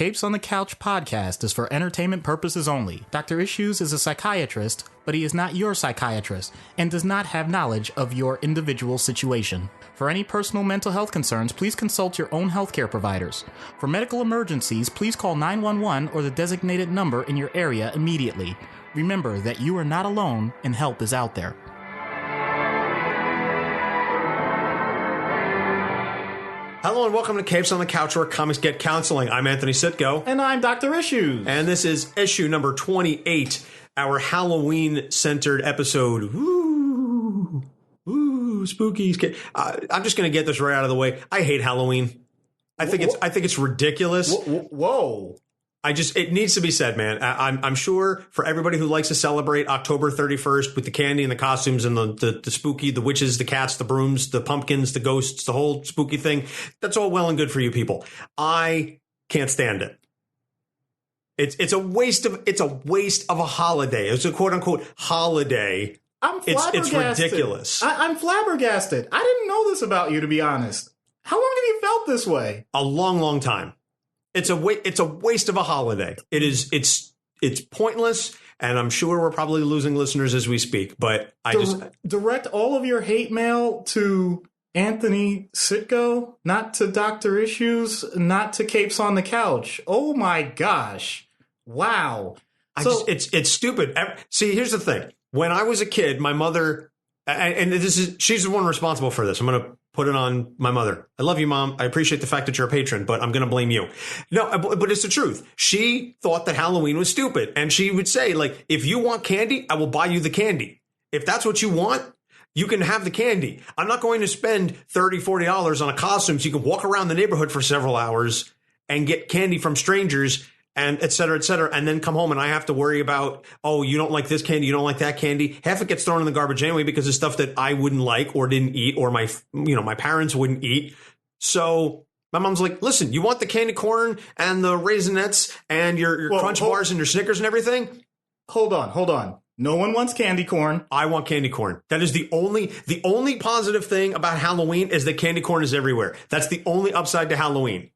Capes on the Couch podcast is for entertainment purposes only. Dr. Issues is a psychiatrist, but he is not your psychiatrist and does not have knowledge of your individual situation. For any personal mental health concerns, please consult your own healthcare providers. For medical emergencies, please call 911 or the designated number in your area immediately. Remember that you are not alone and help is out there. Hello and welcome to Capes on the Couch, where comics get counseling. I'm Anthony Sitko. And I'm Dr. Issues. And this is issue number 28, our Halloween-centered episode. Woo! Woo! Spooky. I'm just going to get this right out of the way. I hate Halloween. I think it's ridiculous. Whoa. It needs to be said, man. I'm sure for everybody who likes to celebrate October 31st with the candy and the costumes and the spooky, the witches, the cats, the brooms, the pumpkins, the ghosts, the whole spooky thing, that's all well and good for you people. I can't stand it. It's a waste of a holiday. It's a quote unquote holiday. I'm flabbergasted. It's ridiculous. I'm flabbergasted. I didn't know this about you, to be honest. How long have you felt this way? A long, long time. It's a waste of a holiday. It's pointless, and I'm sure we're probably losing listeners as we speak. But direct all of your hate mail to Anthony Sitko, not to Dr. Issues, not to Capes on the Couch. Oh my gosh! Wow. It's stupid. See, here's the thing. When I was a kid, my mother, and she's the one responsible for this. I'm going to put it on my mother. I love you, Mom. I appreciate the fact that you're a patron, but I'm going to blame you. No, but it's the truth. She thought that Halloween was stupid. And she would say, like, if you want candy, I will buy you the candy. If that's what you want, you can have the candy. I'm not going to spend $30, $40 on a costume so you can walk around the neighborhood for several hours and get candy from strangers and et cetera, and then come home and I have to worry about, oh, you don't like this candy, you don't like that candy. Half it gets thrown in the garbage anyway because it's stuff that I wouldn't like or didn't eat or my parents wouldn't eat. So my mom's like, listen, you want the candy corn and the Raisinets and your Crunch Bars and your Snickers and everything? Hold on. No one wants candy corn. I want candy corn. That is the only positive thing about Halloween is that candy corn is everywhere. That's the only upside to Halloween.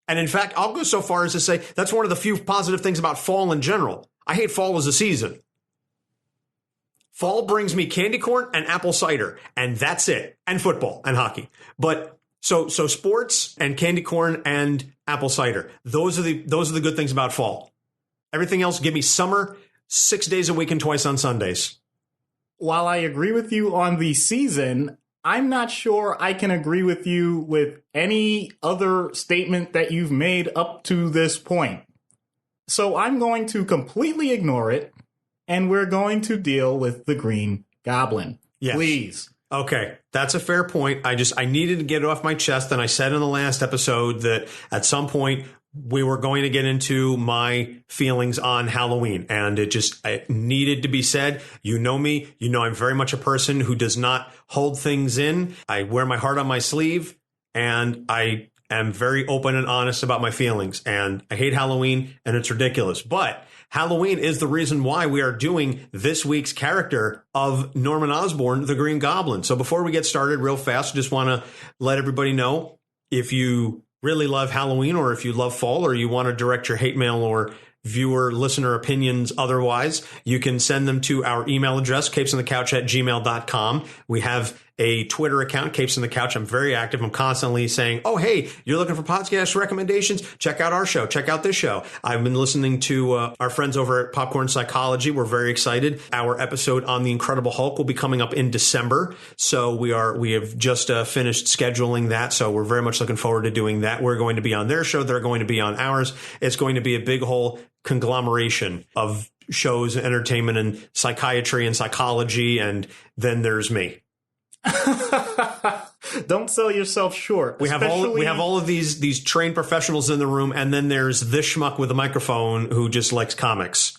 And in fact, I'll go so far as to say that's one of the few positive things about fall in general. I hate fall as a season. Fall brings me candy corn and apple cider, and that's it. And football and hockey. But so sports and candy corn and apple cider. Those are the good things about fall. Everything else, give me summer, 6 days a week and twice on Sundays. While I agree with you on the season, I'm not sure I can agree with you with any other statement that you've made up to this point. So I'm going to completely ignore it, and we're going to deal with the Green Goblin. Yes. Please. Okay, that's a fair point. I needed to get it off my chest, and I said in the last episode that at some point we were going to get into my feelings on Halloween, and it needed to be said. You know me. You know I'm very much a person who does not hold things in. I wear my heart on my sleeve, and I am very open and honest about my feelings. And I hate Halloween, and it's ridiculous. But Halloween is the reason why we are doing this week's character of Norman Osborn, the Green Goblin. So before we get started real fast, I just want to let everybody know, if you really love Halloween, or if you love fall, or you want to direct your hate mail or viewer, listener opinions otherwise, you can send them to our email address, capesonthecouch@gmail.com. We have a Twitter account, Capes on the Couch. I'm very active. I'm constantly saying, oh, hey, you're looking for podcast recommendations? Check out our show. Check out this show. I've been listening to our friends over at Popcorn Psychology. We're very excited. Our episode on The Incredible Hulk will be coming up in December. So we have just finished scheduling that. So we're very much looking forward to doing that. We're going to be on their show. They're going to be on ours. It's going to be a big whole conglomeration of shows, entertainment, and psychiatry and psychology. And then there's me. Don't sell yourself short. We have all of these trained professionals in the room, and then there's this schmuck with a microphone who just likes comics.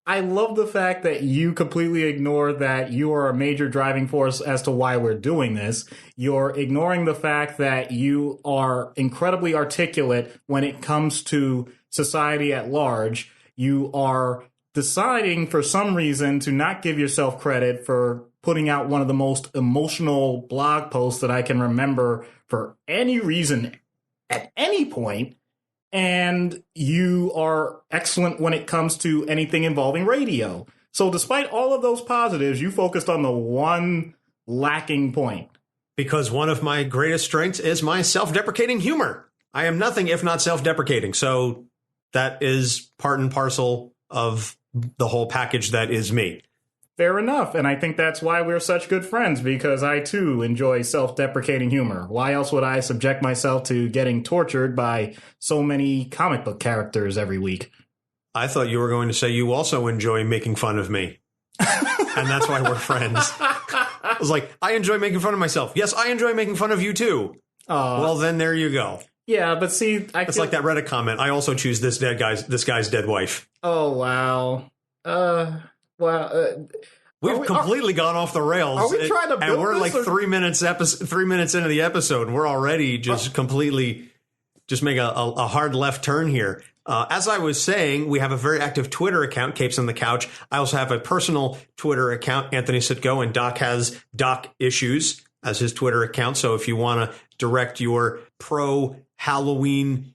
I love the fact that you completely ignore that you are a major driving force as to why we're doing this. You're ignoring the fact that you are incredibly articulate when it comes to society at large. You are deciding for some reason to not give yourself credit for putting out one of the most emotional blog posts that I can remember for any reason at any point. and you are excellent when it comes to anything involving radio. So despite all of those positives, you focused on the one lacking point. Because one of my greatest strengths is my self-deprecating humor. I am nothing if not self-deprecating. So that is part and parcel of the whole package that is me. Fair enough. And I think that's why we're such good friends, because I, too, enjoy self-deprecating humor. Why else would I subject myself to getting tortured by so many comic book characters every week? I thought you were going to say you also enjoy making fun of me. And that's why we're friends. I was like, I enjoy making fun of myself. Yes, I enjoy making fun of you, too. Well, then there you go. Yeah, but see, it's like that Reddit comment. I also choose this guy's dead wife. Oh, wow. We've completely gone off the rails. Are we trying to build and we're this, like 3 minutes into the episode, and we're already just completely make a hard left turn here. As I was saying, we have a very active Twitter account, Capes on the Couch. I also have a personal Twitter account, Anthony Sitko, and Doc has Doc Issues as his Twitter account. So if you want to direct your pro-Halloween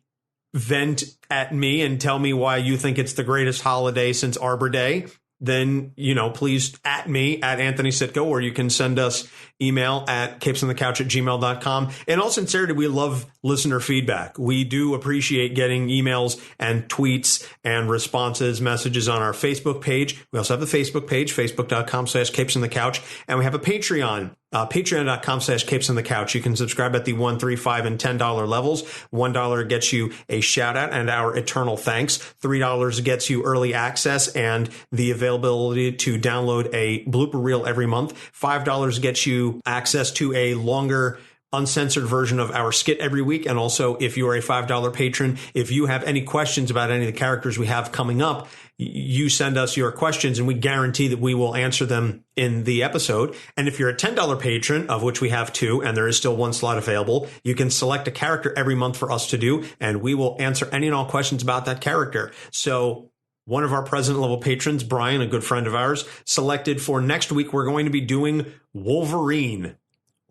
vent at me and tell me why you think it's the greatest holiday since Arbor Day, then, please at me, at Anthony Sitko, or you can send us email at capesonthecouch@gmail.com. In all sincerity, we love listener feedback. We do appreciate getting emails and tweets and responses, messages on our Facebook page. We also have the Facebook page, facebook.com/capesonthecouch. And we have a Patreon, patreon.com/capesonthecouch. You can subscribe at the $1, $3, $5, and $10 levels. $1 gets you a shout out and our eternal thanks. $3 gets you early access and the availability to download a blooper reel every month. $5 gets you access to a longer uncensored version of our skit every week. And also, if you are a $5 patron, if you have any questions about any of the characters we have coming up, you send us your questions and we guarantee that we will answer them in the episode. And if you're a $10 patron, of which we have 2, and there is still 1 slot available, you can select a character every month for us to do, and we will answer any and all questions about that character. So one of our president level patrons, Brian, a good friend of ours, selected for next week, we're going to be doing Wolverine.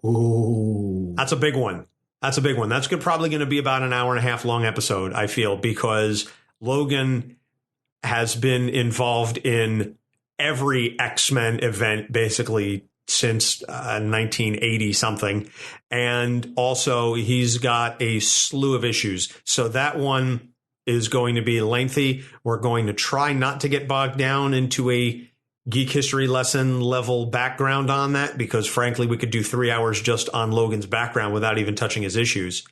Ooh. That's a big one. That's probably going to be about an hour and a half long episode, I feel, because Logan has been involved in every X-Men event basically since 1980 something. And also he's got a slew of issues. So that one is going to be lengthy. We're going to try not to get bogged down into a geek history lesson level background on that, because frankly, we could do 3 hours just on Logan's background without even touching his issues.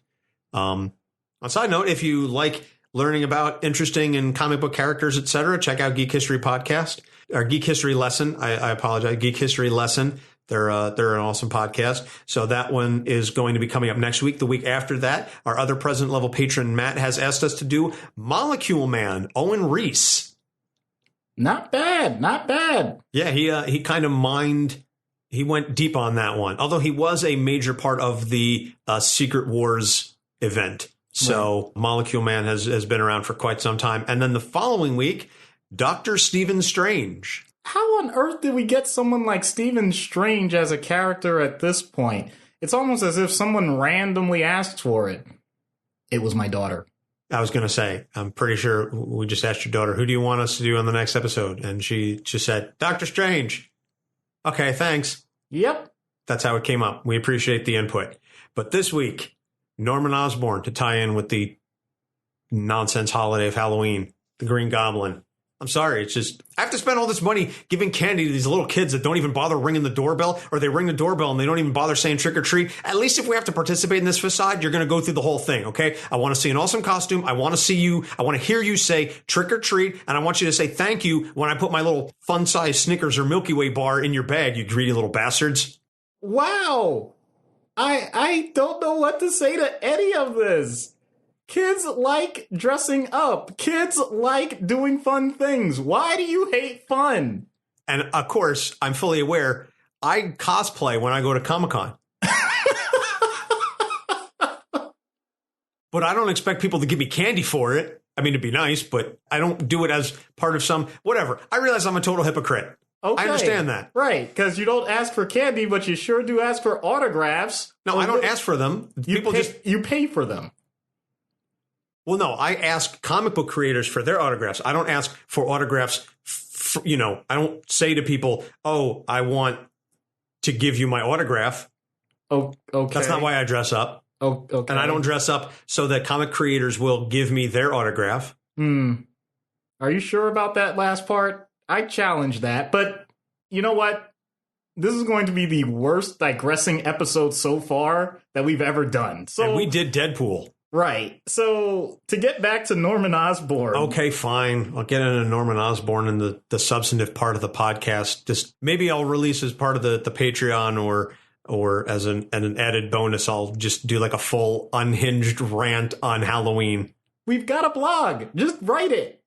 On a side note, if you like learning about interesting and comic book characters, etc., check out Geek History Podcast or Geek History Lesson. I apologize. Geek History Lesson. They're an awesome podcast. So that one is going to be coming up next week. The week after that, our other president level patron, Matt, has asked us to do Molecule Man, Owen Reese. Not bad. Yeah, he kind of he went deep on that one, although he was a major part of the Secret Wars event. So right. Molecule Man has been around for quite some time. And then the following week, Dr. Stephen Strange. How on earth did we get someone like Stephen Strange as a character at this point? It's almost as if someone randomly asked for it. It was my daughter. I was going to say, I'm pretty sure we just asked your daughter, who do you want us to do on the next episode? And she just said, Dr. Strange. Okay, thanks. Yep. That's how it came up. We appreciate the input. But this week, Norman Osborn, to tie in with the nonsense holiday of Halloween, the Green Goblin. I'm sorry, it's just, I have to spend all this money giving candy to these little kids that don't even bother ringing the doorbell, or they ring the doorbell and they don't even bother saying trick or treat. At least if we have to participate in this facade, you're going to go through the whole thing, okay? I want to see an awesome costume. I want to hear you say trick or treat, and I want you to say thank you when I put my little fun-sized Snickers or Milky Way bar in your bag, you greedy little bastards. Wow. I don't know what to say to any of this. Kids like dressing up. Kids like doing fun things. Why do you hate fun? And of course, I'm fully aware, I cosplay when I go to Comic-Con. But I don't expect people to give me candy for it. I mean, it'd be nice, but I don't do it as part of some, whatever. I realize I'm a total hypocrite. Okay. I understand that. Right, because you don't ask for candy, but you sure do ask for autographs. No, I don't ask for them. You pay for them. Well, no, I ask comic book creators for their autographs. I don't ask for autographs. I don't say to people, "Oh, I want to give you my autograph." Oh, okay. That's not why I dress up. Oh, okay. And I don't dress up so that comic creators will give me their autograph. Are you sure about that last part? I challenge that, but you know what? This is going to be the worst digressing episode so far that we've ever done. So and we did Deadpool. Right. So to get back to Norman Osborn. Okay, fine. I'll get into Norman Osborn in the substantive part of the podcast. Just maybe I'll release as part of the Patreon or as an added bonus. I'll just do like a full unhinged rant on Halloween. We've got a blog. Just write it.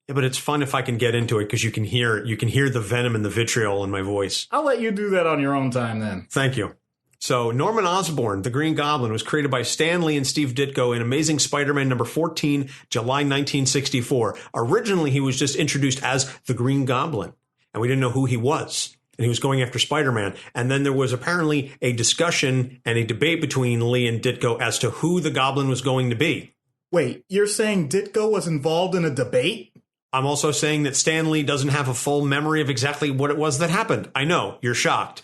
Yeah, but it's fun if I can get into it because you can hear the venom and the vitriol in my voice. I'll let you do that on your own time then. Thank you. So Norman Osborn, the Green Goblin, was created by Stan Lee and Steve Ditko in Amazing Spider-Man number 14, July 1964. Originally, he was just introduced as the Green Goblin, and we didn't know who he was. And he was going after Spider-Man. And then there was apparently a discussion and a debate between Lee and Ditko as to who the Goblin was going to be. Wait, you're saying Ditko was involved in a debate? I'm also saying that Stan Lee doesn't have a full memory of exactly what it was that happened. I know, you're shocked.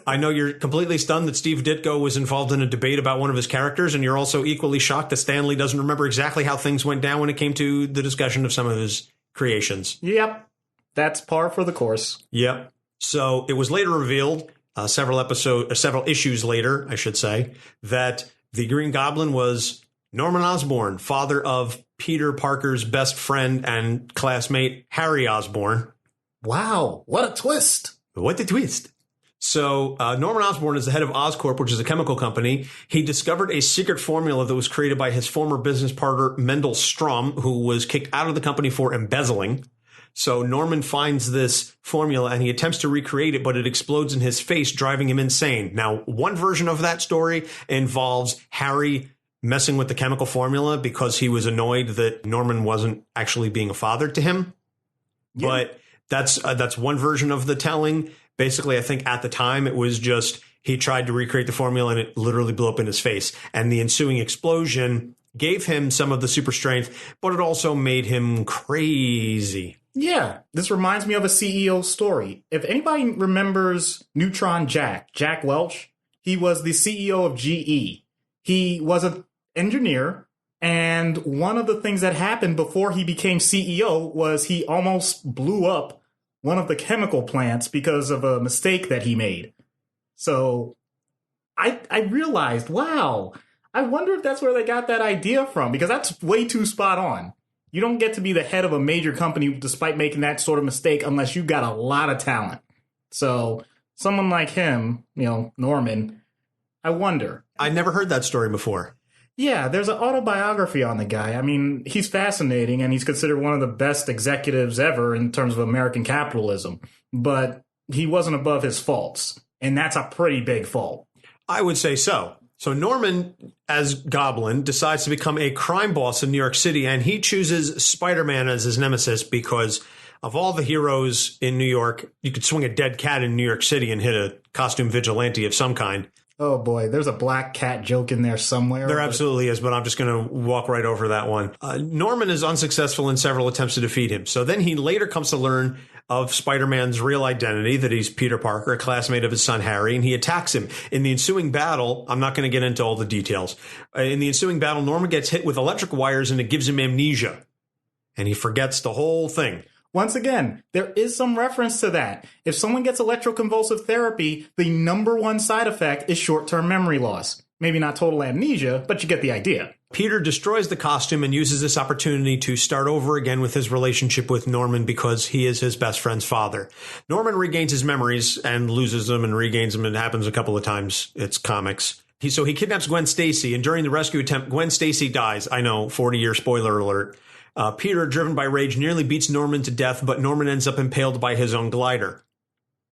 I know you're completely stunned that Steve Ditko was involved in a debate about one of his characters, and you're also equally shocked that Stan Lee doesn't remember exactly how things went down when it came to the discussion of some of his creations. Yep, that's par for the course. Yep. So it was later revealed, several issues later, I should say, that the Green Goblin was Norman Osborn, father of Peter Parker's best friend and classmate, Harry Osborn. Wow, what a twist. What a twist. So Norman Osborn is the head of Oscorp, which is a chemical company. He discovered a secret formula that was created by his former business partner, Mendell Stromm, who was kicked out of the company for embezzling. So Norman finds this formula and he attempts to recreate it, but it explodes in his face, driving him insane. Now, one version of that story involves Harry messing with the chemical formula because he was annoyed that Norman wasn't actually being a father to him. Yeah. But that's one version of the telling. Basically, I think at the time it was just he tried to recreate the formula and it literally blew up in his face. And the ensuing explosion gave him some of the super strength, but it also made him crazy. Yeah, this reminds me of a CEO story. If anybody remembers Neutron Jack Welch, he was the CEO of GE. He was an engineer, and one of the things that happened before he became CEO was he almost blew up one of the chemical plants because of a mistake that he made. So I realized, wow, I wonder if that's where they got that idea from, because that's way too spot on. You don't get to be the head of a major company despite making that sort of mistake unless you've got a lot of talent. So someone like him, Norman, I wonder. I never heard that story before. Yeah, there's an autobiography on the guy. I mean, he's fascinating, and he's considered one of the best executives ever in terms of American capitalism. But he wasn't above his faults, and that's a pretty big fault. I would say so. So Norman, as Goblin, decides to become a crime boss in New York City, and he chooses Spider-Man as his nemesis because of all the heroes in New York, you could swing a dead cat in New York City and hit a costume vigilante of some kind. Oh, boy, there's a black cat joke in there somewhere. There absolutely is, but I'm just going to walk right over that one. Norman is unsuccessful in several attempts to defeat him. So then he later comes to learn of Spider-Man's real identity, that he's Peter Parker, a classmate of his son Harry, and he attacks him. In the ensuing battle, I'm not going to get into all the details. In the ensuing battle, Norman gets hit with electric wires and it gives him amnesia. And he forgets the whole thing. Once again, there is some reference to that. If someone gets electroconvulsive therapy, the number one side effect is short-term memory loss. Maybe not total amnesia, but you get the idea. Peter destroys the costume and uses this opportunity to start over again with his relationship with Norman because he is his best friend's father. Norman regains his memories and loses them and regains them. It happens a couple of times. It's comics. So he kidnaps Gwen Stacy, and during the rescue attempt, Gwen Stacy dies. I know, 40-year spoiler alert. Peter, driven by rage, nearly beats Norman to death, but Norman ends up impaled by his own glider.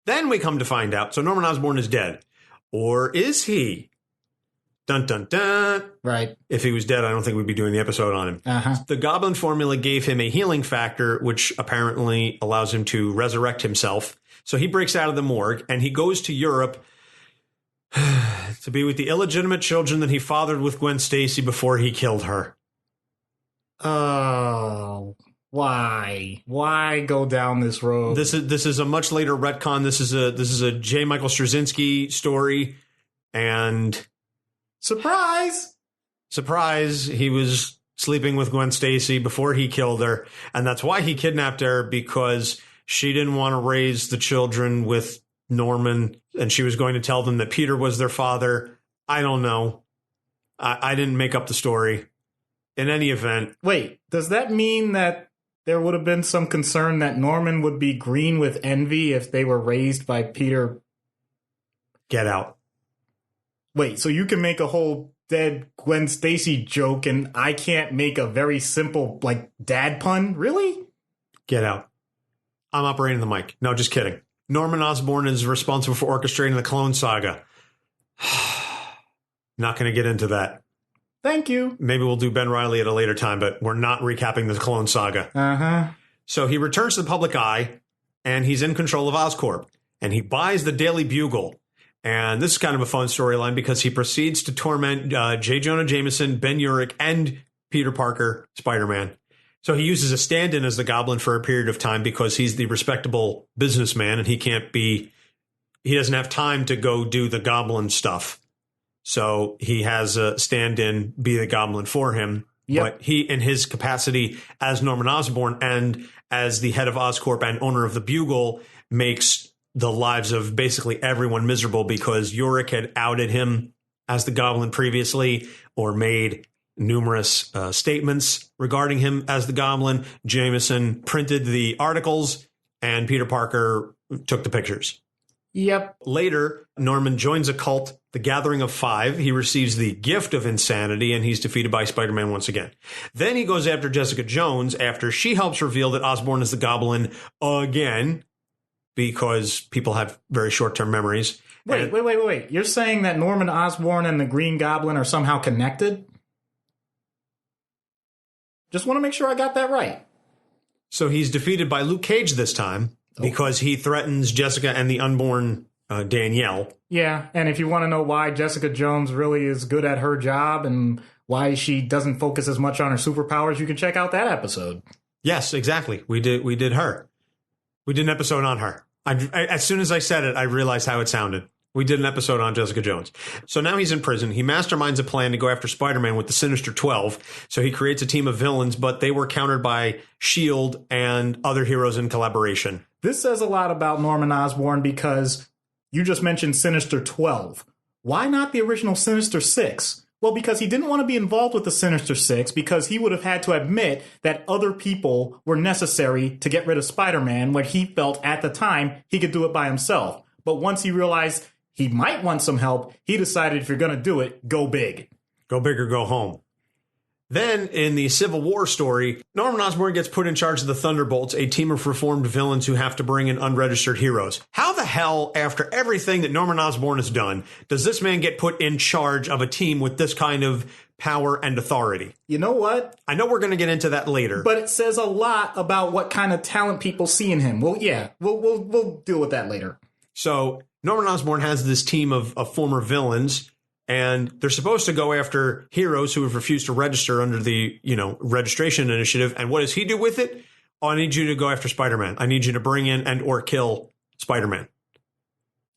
Then we come to find out, so Norman Osborn is dead. Or is he? Dun, dun, dun. Right. If he was dead, I don't think we'd be doing the episode on him. Uh-huh. The Goblin formula gave him a healing factor, which apparently allows him to resurrect himself. So he breaks out of the morgue, and he goes to Europe to be with the illegitimate children that he fathered with Gwen Stacy before he killed her. Oh, why? Why go down this road? This is a much later retcon. This is a J. Michael Straczynski story, and surprise, he was sleeping with Gwen Stacy before he killed her, and that's why he kidnapped her, because she didn't want to raise the children with Norman, and she was going to tell them that Peter was their father. I don't know. I didn't make up the story. In any event. Wait, does that mean that there would have been some concern that Norman would be green with envy if they were raised by Peter? Get out. Wait, so you can make a whole dead Gwen Stacy joke and I can't make a very simple, like, dad pun? Really? Get out. I'm operating the mic. No, just kidding. Norman Osborn is responsible for orchestrating the Clone Saga. Not going to get into that. Thank you. Maybe we'll do Ben Reilly at a later time, but we're not recapping the Clone Saga. Uh-huh. So he returns to the public eye, and he's in control of Oscorp. And he buys the Daily Bugle. And this is kind of a fun storyline because he proceeds to torment J. Jonah Jameson, Ben Urich, and Peter Parker, Spider-Man. So he uses a stand-in as the Goblin for a period of time because he's the respectable businessman, and he doesn't have time to go do the Goblin stuff. So he has a stand-in be the Goblin for him. Yep. But he, in his capacity as Norman Osborn and as the head of Oscorp and owner of the Bugle, makes the lives of basically everyone miserable because Urich had outed him as the Goblin previously or made numerous statements regarding him as the Goblin. Jameson printed the articles and Peter Parker took the pictures. Yep. Later, Norman joins a cult, the Gathering of Five. He receives the gift of insanity, and he's defeated by Spider-Man once again. Then he goes after Jessica Jones after she helps reveal that Osborn is the Goblin again, because people have very short-term memories. Wait. You're saying that Norman Osborn and the Green Goblin are somehow connected? Just want to make sure I got that right. So he's defeated by Luke Cage this time. Because he threatens Jessica and the unborn Danielle. Yeah, and if you want to know why Jessica Jones really is good at her job and why she doesn't focus as much on her superpowers, you can check out that episode. Yes, exactly. We did her. We did an episode on her. As soon as I said it, I realized how it sounded. We did an episode on Jessica Jones. So now he's in prison. He masterminds a plan to go after Spider-Man with the Sinister 12. So he creates a team of villains, but they were countered by S.H.I.E.L.D. and other heroes in collaboration. This says a lot about Norman Osborn because you just mentioned Sinister 12. Why not the original Sinister 6? Well, because he didn't want to be involved with the Sinister Six because he would have had to admit that other people were necessary to get rid of Spider-Man when he felt at the time he could do it by himself. But once he realized he might want some help, he decided if you're going to do it, go big. Go big or go home. Then, in the Civil War story, Norman Osborn gets put in charge of the Thunderbolts, a team of reformed villains who have to bring in unregistered heroes. How the hell, after everything that Norman Osborn has done, does this man get put in charge of a team with this kind of power and authority? You know what? I know we're going to get into that later. But it says a lot about what kind of talent people see in him. Well, yeah, we'll deal with that later. So, Norman Osborn has this team of former villains, and they're supposed to go after heroes who have refused to register under the, registration initiative. And what does he do with it? Oh, I need you to go after Spider-Man. I need you to bring in and or kill Spider-Man.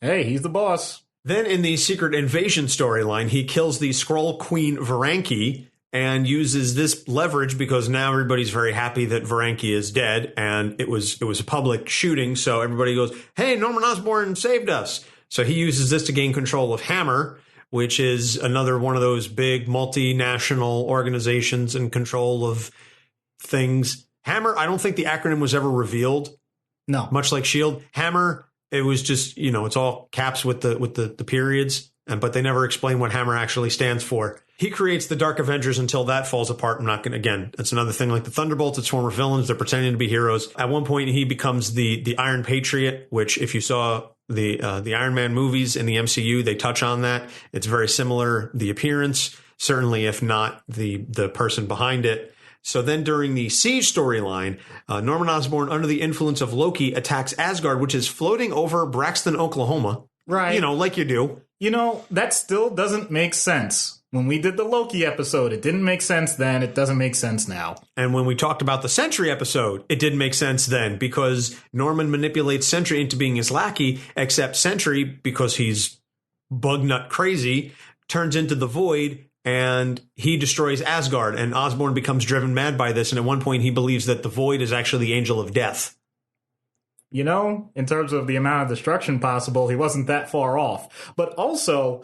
Hey, he's the boss. Then in the Secret Invasion storyline, he kills the Skrull Queen Varanki and uses this leverage because now everybody's very happy that Varanki is dead. And it was a public shooting. So everybody goes, hey, Norman Osborn saved us. So he uses this to gain control of Hammer, which is another one of those big multinational organizations in control of things. Hammer, I don't think the acronym was ever revealed. No. Much like S.H.I.E.L.D. Hammer, it was just, it's all caps with the periods, but they never explain what Hammer actually stands for. He creates the Dark Avengers until that falls apart. I'm not going to, again, it's another thing like the Thunderbolts. It's former villains. They're pretending to be heroes. At one point, he becomes the Iron Patriot, which if you saw the Iron Man movies in the MCU, they touch on that. It's very similar, the appearance, certainly if not the person behind it. So then during the Siege storyline, Norman Osborn, under the influence of Loki, attacks Asgard, which is floating over Braxton, Oklahoma. Right. Like you do. That still doesn't make sense. When we did the Loki episode, it didn't make sense then. It doesn't make sense now. And when we talked about the Sentry episode, it didn't make sense then because Norman manipulates Sentry into being his lackey, except Sentry, because he's bug nut crazy, turns into the Void and he destroys Asgard. And Osborn becomes driven mad by this. And at one point, he believes that the Void is actually the Angel of Death. In terms of the amount of destruction possible, he wasn't that far off. But also,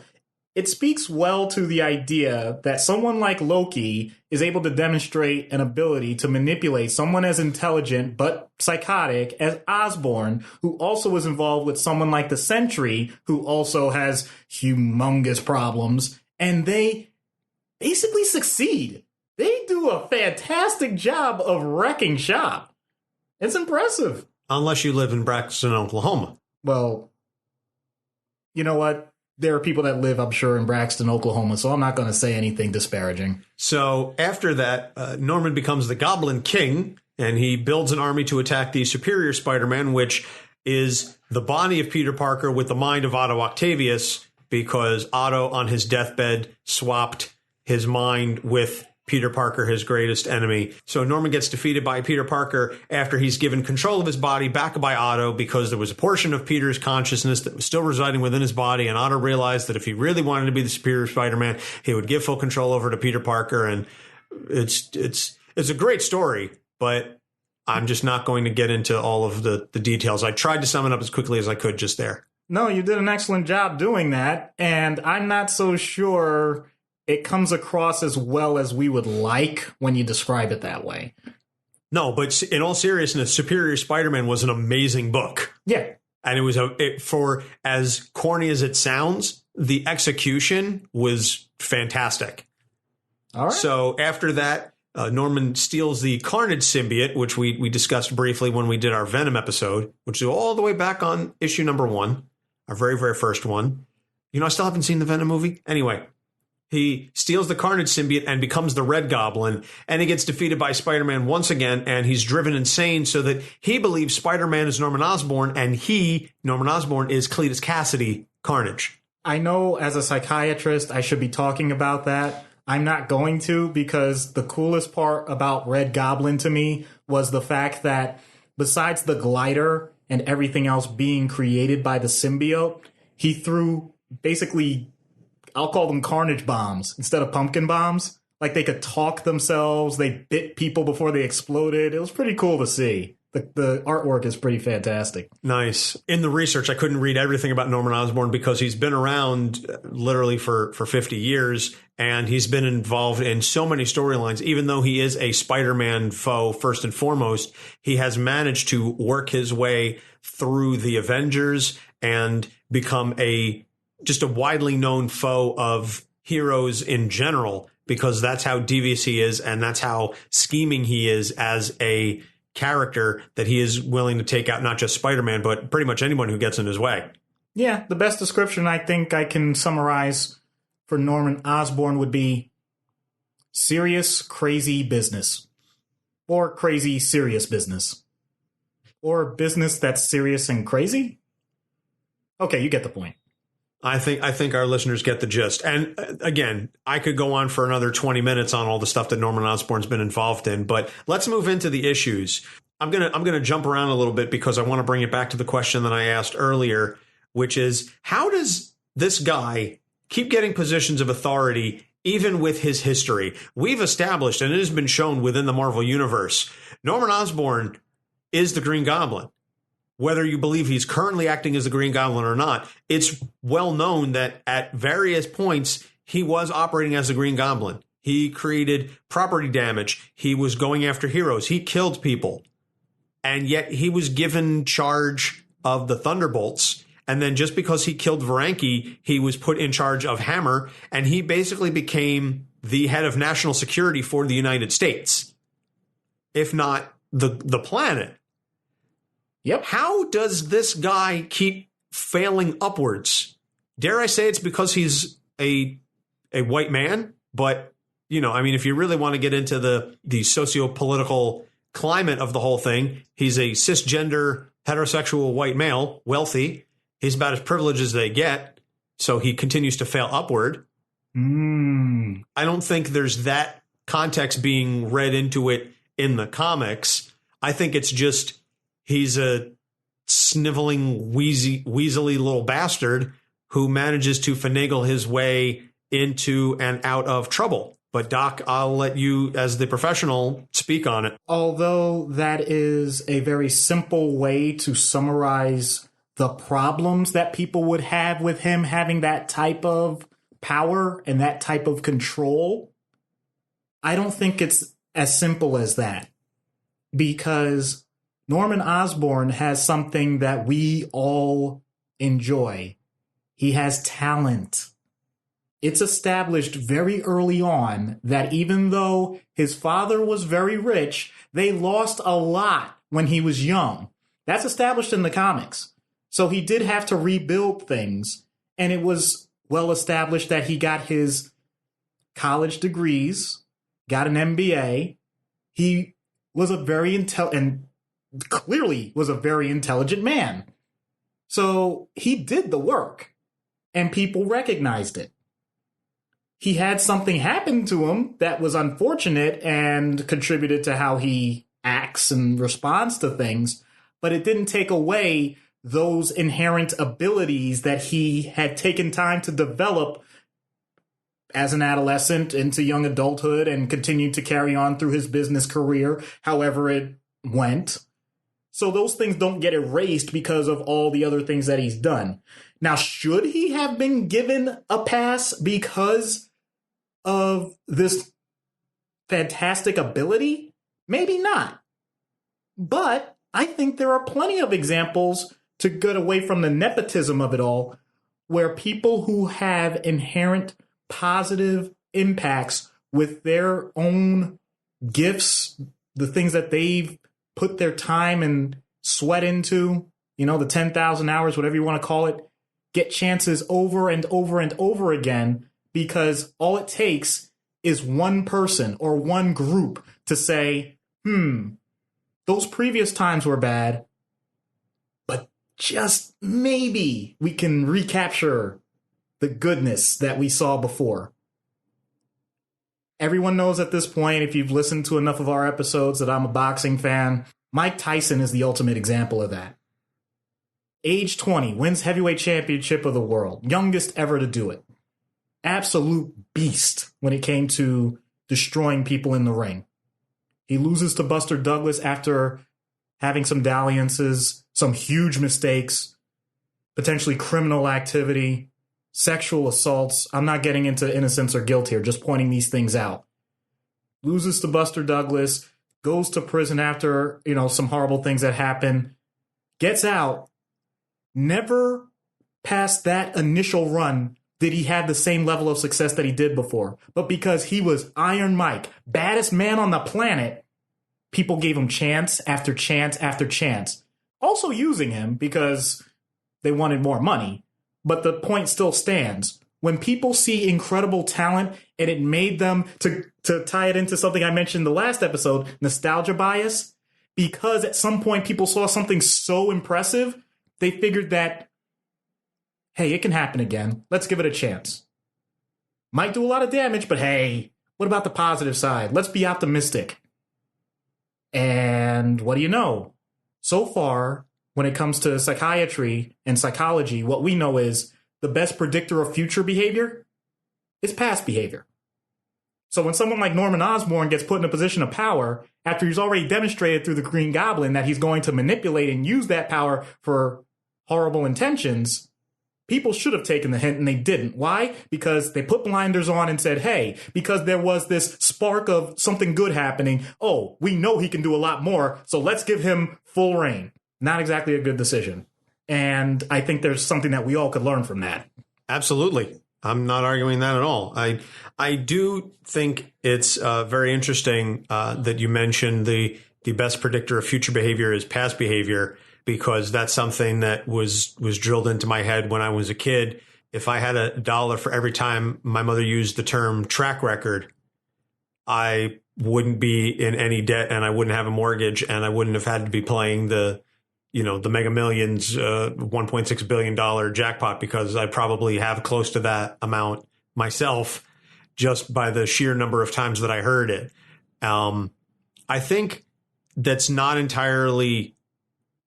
it speaks well to the idea that someone like Loki is able to demonstrate an ability to manipulate someone as intelligent but psychotic as Osborn, who also is involved with someone like the Sentry, who also has humongous problems, and they basically succeed. They do a fantastic job of wrecking shop. It's impressive. Unless you live in Braxton, Oklahoma. Well, you know what? There are people that live, I'm sure, in Braxton, Oklahoma, so I'm not going to say anything disparaging. So after that, Norman becomes the Goblin King, and he builds an army to attack the Superior Spider-Man, which is the body of Peter Parker with the mind of Otto Octavius, because Otto, on his deathbed, swapped his mind with Peter Parker, his greatest enemy. So Norman gets defeated by Peter Parker after he's given control of his body back by Otto because there was a portion of Peter's consciousness that was still residing within his body. And Otto realized that if he really wanted to be the Superior Spider-Man, he would give full control over to Peter Parker. And it's a great story, but I'm just not going to get into all of the details. I tried to sum it up as quickly as I could just there. No, you did an excellent job doing that. And I'm not so sure it comes across as well as we would like when you describe it that way. No, but in all seriousness, Superior Spider-Man was an amazing book. Yeah. And it was for as corny as it sounds, the execution was fantastic. All right. So after that, Norman steals the Carnage symbiote, which we discussed briefly when we did our Venom episode, which is all the way back on issue number 1, our very, very first one. I still haven't seen the Venom movie. Anyway. He steals the Carnage symbiote and becomes the Red Goblin, and he gets defeated by Spider-Man once again, and he's driven insane so that he believes Spider-Man is Norman Osborn, and Norman Osborn, is Cletus Cassidy, Carnage. I know as a psychiatrist I should be talking about that. I'm not going to, because the coolest part about Red Goblin to me was the fact that besides the glider and everything else being created by the symbiote, he threw basically, I'll call them carnage bombs instead of pumpkin bombs. Like they could talk themselves. They bit people before they exploded. It was pretty cool to see. The artwork is pretty fantastic. Nice. In the research, I couldn't read everything about Norman Osborn because he's been around literally for 50 years, and he's been involved in so many storylines. Even though he is a Spider-Man foe, first and foremost, he has managed to work his way through the Avengers and become just a widely known foe of heroes in general, because that's how devious he is and that's how scheming he is as a character, that he is willing to take out not just Spider-Man, but pretty much anyone who gets in his way. Yeah, the best description I think I can summarize for Norman Osborn would be serious, crazy business. Or crazy, serious business. Or business that's serious and crazy? Okay, you get the point. I think our listeners get the gist. And again, I could go on for another 20 minutes on all the stuff that Norman Osborn's been involved in, but let's move into the issues. I'm going to jump around a little bit because I want to bring it back to the question that I asked earlier, which is, how does this guy keep getting positions of authority even with his history? We've established, and it has been shown within the Marvel Universe, Norman Osborn is the Green Goblin. Whether you believe he's currently acting as the Green Goblin or not, it's well known that at various points he was operating as the Green Goblin. He created property damage. He was going after heroes. He killed people. And yet he was given charge of the Thunderbolts. And then just because he killed Varanki, he was put in charge of Hammer. And he basically became the head of national security for the United States, if not the planet. Yep. How does this guy keep failing upwards? Dare I say it's because he's a white man? But, if you really want to get into the socio-political climate of the whole thing, he's a cisgender, heterosexual white male, wealthy, He's about as privileged as they get, so he continues to fail upward. I don't think there's that context being read into it in the comics. I think it's just he's a sniveling, weaselly little bastard who manages to finagle his way into and out of trouble. But Doc, I'll let you, as the professional, speak on it. Although that is a very simple way to summarize the problems that people would have with him having that type of power and that type of control, I don't think it's as simple as that. Because Norman Osborn has something that we all enjoy. He has talent. It's established very early on that even though his father was very rich, they lost a lot when he was young. That's established in the comics. So he did have to rebuild things. And it was well established that he got his college degrees, got an MBA. He was a very and clearly was a very intelligent man. So he did the work and people recognized it. He had something happen to him that was unfortunate and contributed to how he acts and responds to things, but it didn't take away those inherent abilities that he had taken time to develop as an adolescent into young adulthood and continued to carry on through his business career, however it went. So those things don't get erased because of all the other things that he's done. Now, should he have been given a pass because of this fantastic ability? Maybe not. But I think there are plenty of examples to get away from the nepotism of it all, where people who have inherent positive impacts with their own gifts, the things that they've put their time and sweat into, the 10,000 hours, whatever you want to call it, get chances over and over and over again, because all it takes is one person or one group to say, those previous times were bad, but just maybe we can recapture the goodness that we saw before. Everyone knows at this point, if you've listened to enough of our episodes, that I'm a boxing fan. Mike Tyson is the ultimate example of that. Age 20, wins heavyweight championship of the world. Youngest ever to do it. Absolute beast when it came to destroying people in the ring. He loses to Buster Douglas after having some dalliances, some huge mistakes, potentially criminal activity, sexual assaults. I'm not getting into innocence or guilt here, just pointing these things out. Loses to Buster Douglas, goes to prison after, some horrible things that happen, gets out. Never past that initial run did he have the same level of success that he did before. But because he was Iron Mike, baddest man on the planet, people gave him chance after chance after chance. Also using him because they wanted more money. But the point still stands. When people see incredible talent and it made them, to tie it into something I mentioned in the last episode, nostalgia bias, because at some point people saw something so impressive, they figured that, hey, it can happen again. Let's give it a chance. Might do a lot of damage, but hey, what about the positive side? Let's be optimistic. And what do you know? So far, when it comes to psychiatry and psychology, what we know is the best predictor of future behavior is past behavior. So when someone like Norman Osborn gets put in a position of power, after he's already demonstrated through the Green Goblin that he's going to manipulate and use that power for horrible intentions, people should have taken the hint and they didn't. Why? Because they put blinders on and said, hey, because there was this spark of something good happening, oh, we know he can do a lot more, so let's give him full reign. Not exactly a good decision. And I think there's something that we all could learn from that. Absolutely. I'm not arguing that at all. I do think it's very interesting that you mentioned the best predictor of future behavior is past behavior, because that's something that was drilled into my head when I was a kid. If I had $1 for every time my mother used the term track record, I wouldn't be in any debt and I wouldn't have a mortgage and I wouldn't have had to be playing the the Mega Millions, $1.6 billion jackpot, because I probably have close to that amount myself just by the sheer number of times that I heard it. I think that's not entirely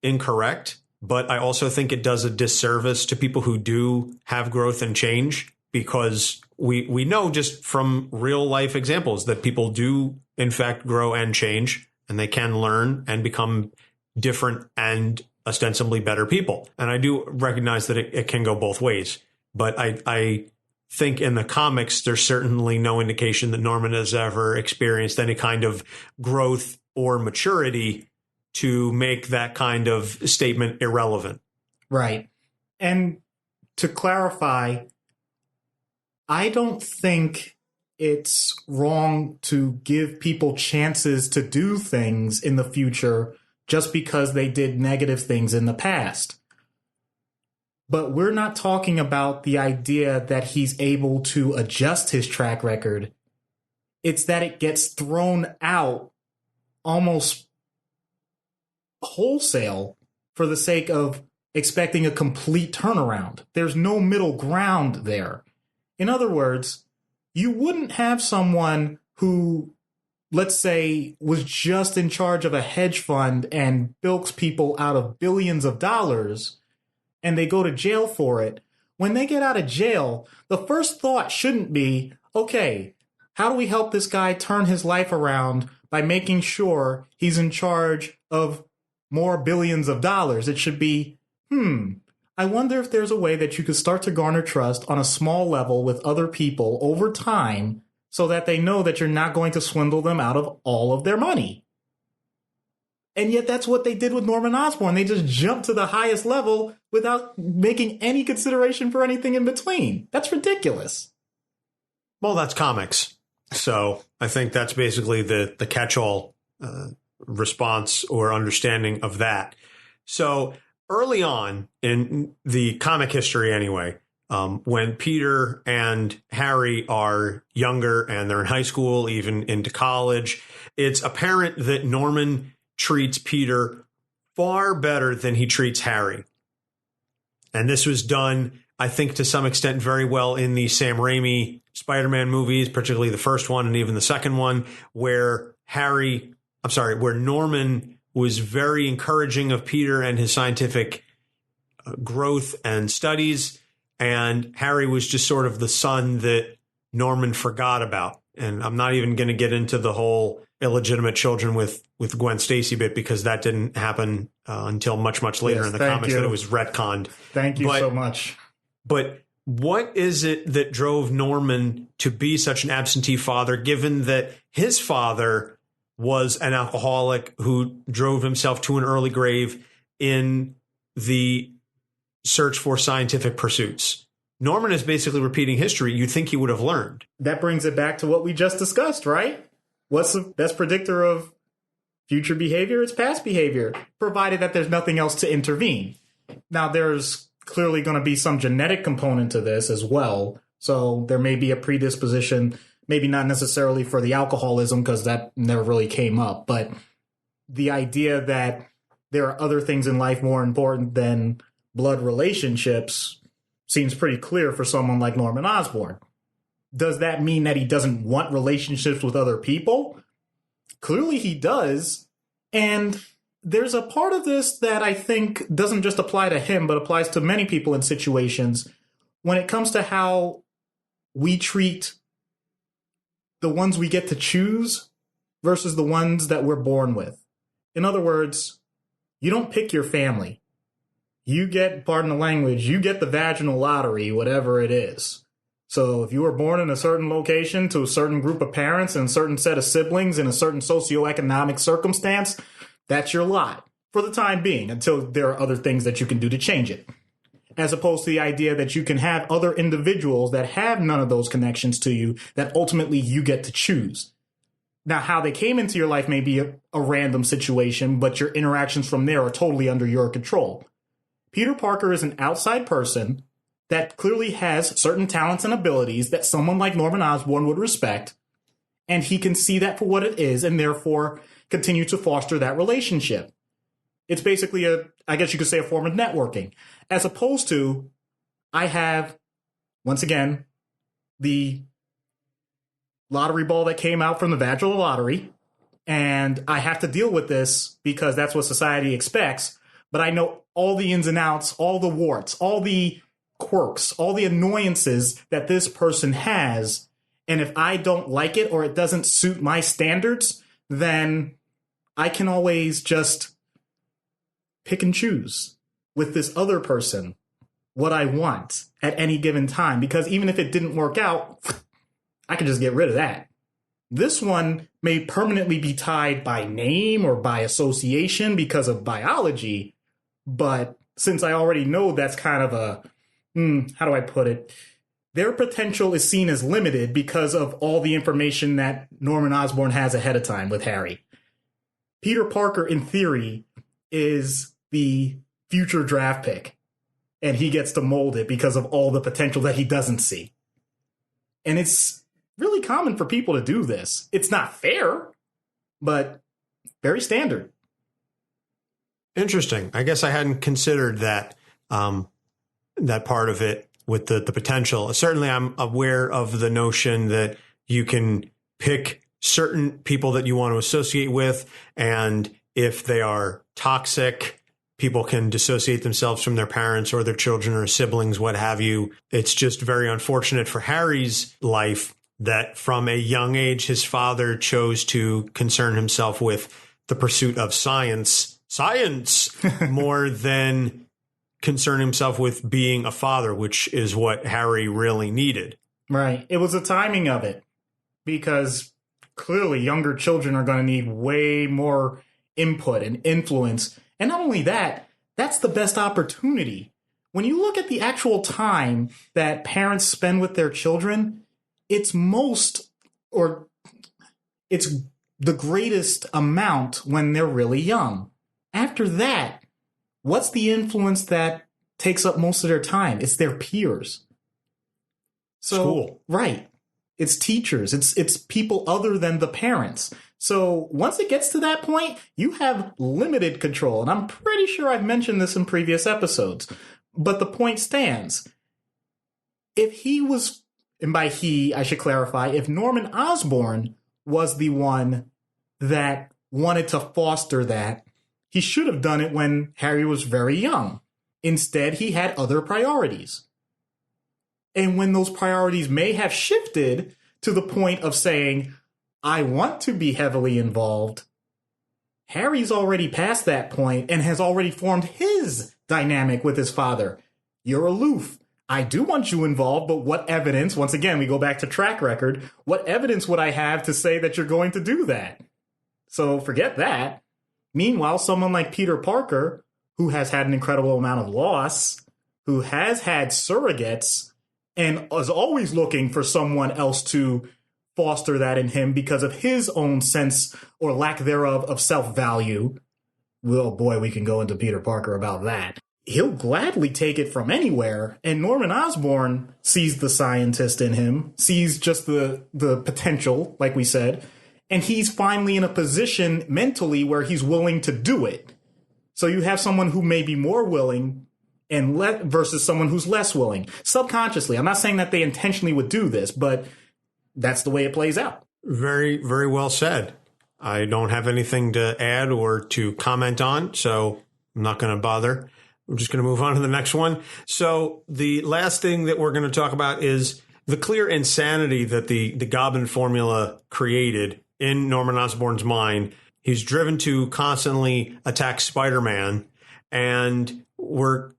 incorrect, but I also think it does a disservice to people who do have growth and change, because we know just from real life examples that people do in fact grow and change, and they can learn and become different and ostensibly better people. And I do recognize that it can go both ways, but I think in the comics, there's certainly no indication that Norman has ever experienced any kind of growth or maturity to make that kind of statement irrelevant. Right. And to clarify, I don't think it's wrong to give people chances to do things in the future just because they did negative things in the past. But we're not talking about the idea that he's able to adjust his track record. It's that it gets thrown out almost wholesale for the sake of expecting a complete turnaround. There's no middle ground there. In other words, you wouldn't have someone who, let's say, was just in charge of a hedge fund and bilks people out of billions of dollars, and they go to jail for it. When they get out of jail, the first thought shouldn't be, okay, how do we help this guy turn his life around by making sure he's in charge of more billions of dollars? It should be, I wonder if there's a way that you could start to garner trust on a small level with other people over time so that they know that you're not going to swindle them out of all of their money. And yet that's what they did with Norman Osborn. They just jumped to the highest level without making any consideration for anything in between. That's ridiculous. Well, that's comics. So I think that's basically the catch-all response or understanding of that. So early on in the comic history anyway, when Peter and Harry are younger and they're in high school, even into college, it's apparent that Norman treats Peter far better than he treats Harry. And this was done, I think, to some extent very well in the Sam Raimi Spider-Man movies, particularly the first one and even the second one, where Norman was very encouraging of Peter and his scientific growth and studies. And Harry was just sort of the son that Norman forgot about. And I'm not even going to get into the whole illegitimate children with Gwen Stacy bit, because that didn't happen until much, much later in the comics, that it was retconned. Thank you so much. But what is it that drove Norman to be such an absentee father, given that his father was an alcoholic who drove himself to an early grave in the search for scientific pursuits? Norman is basically repeating history. You'd think he would have learned. That brings it back to what we just discussed, right? What's the best predictor of future behavior? It's past behavior, provided that there's nothing else to intervene. Now, there's clearly going to be some genetic component to this as well. So there may be a predisposition, maybe not necessarily for the alcoholism, because that never really came up. But the idea that there are other things in life more important than blood relationships seems pretty clear for someone like Norman Osborn. Does that mean that he doesn't want relationships with other people? Clearly he does. And there's a part of this that I think doesn't just apply to him, but applies to many people in situations when it comes to how we treat the ones we get to choose versus the ones that we're born with. In other words, you don't pick your family. You get, pardon the language, you get the vaginal lottery, whatever it is. So if you were born in a certain location to a certain group of parents and a certain set of siblings in a certain socioeconomic circumstance, that's your lot for the time being, until there are other things that you can do to change it. As opposed to the idea that you can have other individuals that have none of those connections to you that ultimately you get to choose. Now, how they came into your life may be a random situation, but your interactions from there are totally under your control. Peter Parker is an outside person that clearly has certain talents and abilities that someone like Norman Osborn would respect, and he can see that for what it is and therefore continue to foster that relationship. It's basically I guess you could say, a form of networking, as opposed to I have, once again, the lottery ball that came out from the vaginal lottery, and I have to deal with this because that's what society expects. But I know all the ins and outs, all the warts, all the quirks, all the annoyances that this person has. And if I don't like it or it doesn't suit my standards, then I can always just pick and choose with this other person what I want at any given time. Because even if it didn't work out, I can just get rid of that. This one may permanently be tied by name or by association because of biology. But since I already know that's kind of a, how do I put it? Their potential is seen as limited because of all the information that Norman Osborn has ahead of time with Harry. Peter Parker, in theory, is the future draft pick, and he gets to mold it because of all the potential that he doesn't see. And it's really common for people to do this. It's not fair, but very standard. Interesting. I guess I hadn't considered that that part of it with the potential. Certainly, I'm aware of the notion that you can pick certain people that you want to associate with, and if they are toxic, people can dissociate themselves from their parents or their children or siblings, what have you. It's just very unfortunate for Harry's life that from a young age, his father chose to concern himself with the pursuit of science more than concern himself with being a father, which is what Harry really needed. Right. It was the timing of it, because clearly younger children are going to need way more input and influence. And not only that, that's the best opportunity. When you look at the actual time that parents spend with their children, it's the greatest amount when they're really young. After that, what's the influence that takes up most of their time? It's their peers. So, School. Right. It's teachers. It's people other than the parents. So once it gets to that point, you have limited control. And I'm pretty sure I've mentioned this in previous episodes. But the point stands. If he was, and by he, I should clarify, if Norman Osborn was the one that wanted to foster that, he should have done it when Harry was very young. Instead, he had other priorities. And when those priorities may have shifted to the point of saying, I want to be heavily involved, Harry's already past that point and has already formed his dynamic with his father. You're aloof. I do want you involved, but what evidence, once again, we go back to track record, what evidence would I have to say that you're going to do that? So forget that. Meanwhile, someone like Peter Parker, who has had an incredible amount of loss, who has had surrogates, and is always looking for someone else to foster that in him because of his own sense or lack thereof of self-value. Well, boy, we can go into Peter Parker about that. He'll gladly take it from anywhere. And Norman Osborn sees the scientist in him, sees just the potential, like we said, and he's finally in a position mentally where he's willing to do it. So you have someone who may be more willing and versus someone who's less willing. Subconsciously, I'm not saying that they intentionally would do this, but that's the way it plays out. Very, very well said. I don't have anything to add or to comment on, so I'm not going to bother. I'm just going to move on to the next one. So the last thing that we're going to talk about is the clear insanity that the Goblin formula created in Norman Osborn's mind. He's driven to constantly attack Spider-Man, and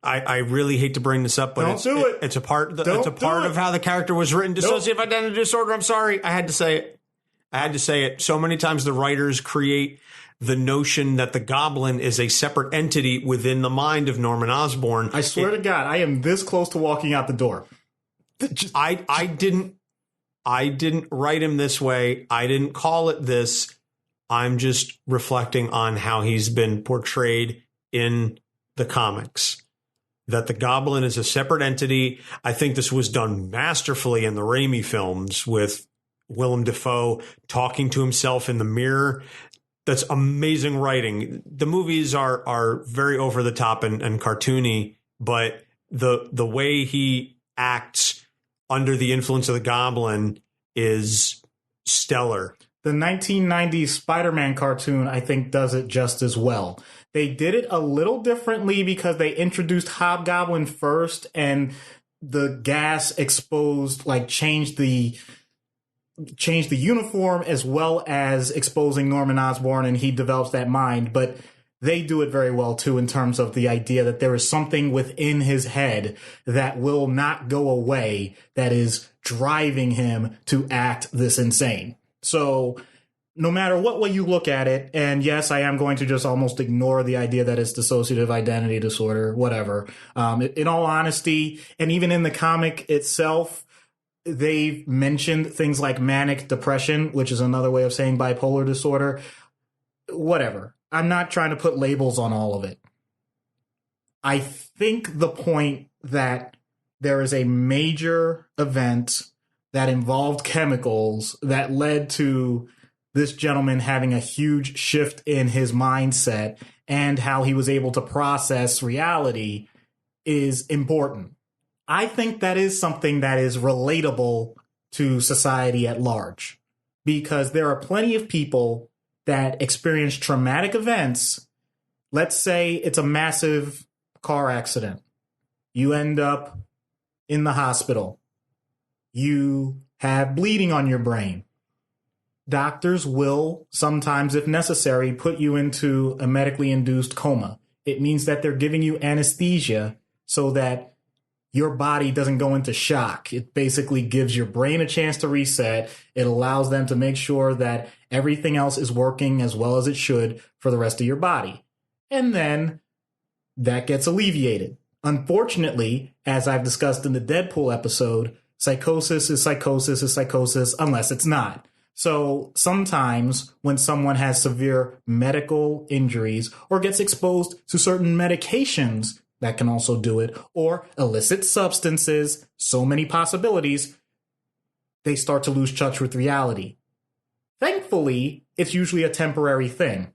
I really hate to bring this up, but it's a part of how the character was written. Dissociative identity disorder. I'm sorry. I had to say it. So many times the writers create the notion that the Goblin is a separate entity within the mind of Norman Osborn. I swear to God, I am this close to walking out the door. I didn't write him this way. I didn't call it this. I'm just reflecting on how he's been portrayed in the comics, that the Goblin is a separate entity. I think this was done masterfully in the Raimi films with Willem Dafoe talking to himself in the mirror. that's amazing writing. The movies are very over the top and cartoony, but the way he acts under the influence of the Goblin is stellar. The 1990s Spider-Man cartoon, I think, does it just as well. They did it a little differently because they introduced Hobgoblin first, and the gas exposed, like, changed the uniform as well as exposing Norman Osborn, and he develops that mind. But they do it very well, too, in terms of the idea that there is something within his head that will not go away that is driving him to act this insane. So no matter what way you look at it, and yes, I am going to just almost ignore the idea that it's dissociative identity disorder, whatever. In all honesty, and even in the comic itself, they've mentioned things like manic depression, which is another way of saying bipolar disorder. Whatever. I'm not trying to put labels on all of it. I think the point that there is a major event that involved chemicals that led to this gentleman having a huge shift in his mindset and how he was able to process reality is important. I think that is something that is relatable to society at large, because there are plenty of people that experience traumatic events. Let's say it's a massive car accident. You end up in the hospital. You have bleeding on your brain. Doctors will sometimes, if necessary, put you into a medically induced coma. It means that they're giving you anesthesia so that your body doesn't go into shock. It basically gives your brain a chance to reset. It allows them to make sure that everything else is working as well as it should for the rest of your body. And then that gets alleviated. Unfortunately, as I've discussed in the Deadpool episode, psychosis is psychosis is psychosis unless it's not. So sometimes when someone has severe medical injuries or gets exposed to certain medications, that can also do it, or illicit substances, so many possibilities, they start to lose touch with reality. Thankfully, it's usually a temporary thing.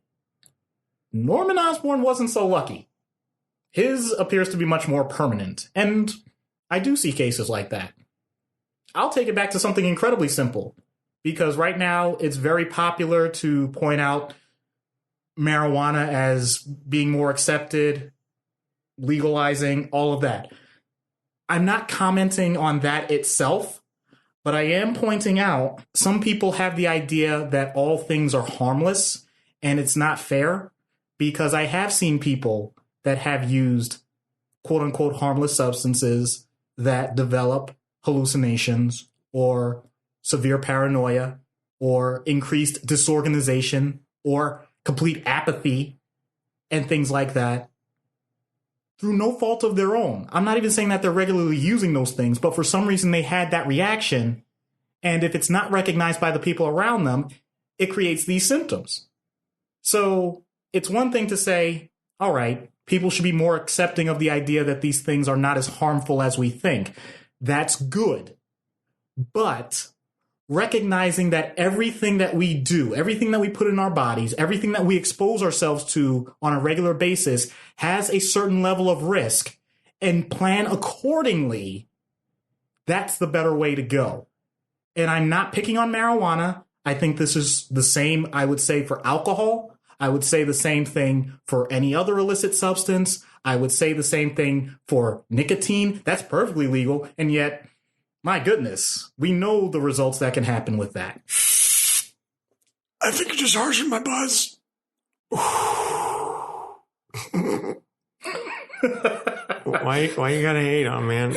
Norman Osborn wasn't so lucky. His appears to be much more permanent, and I do see cases like that. I'll take it back to something incredibly simple, because right now it's very popular to point out marijuana as being more accepted, legalizing, all of that. I'm not commenting on that itself, but I am pointing out some people have the idea that all things are harmless, and it's not fair, because I have seen people that have used quote-unquote harmless substances that develop hallucinations or severe paranoia or increased disorganization or complete apathy and things like that through no fault of their own. I'm not even saying that they're regularly using those things, but for some reason they had that reaction. And if it's not recognized by the people around them, it creates these symptoms. So it's one thing to say, all right, people should be more accepting of the idea that these things are not as harmful as we think. That's good. But recognizing that everything that we do, everything that we put in our bodies, everything that we expose ourselves to on a regular basis has a certain level of risk, and plan accordingly, that's the better way to go. And I'm not picking on marijuana. I think this is the same, I would say, for alcohol. I would say the same thing for any other illicit substance. I would say the same thing for nicotine. That's perfectly legal. And yet, my goodness, we know the results that can happen with that. I think you just harshened my buzz. Why you gotta hate on, man?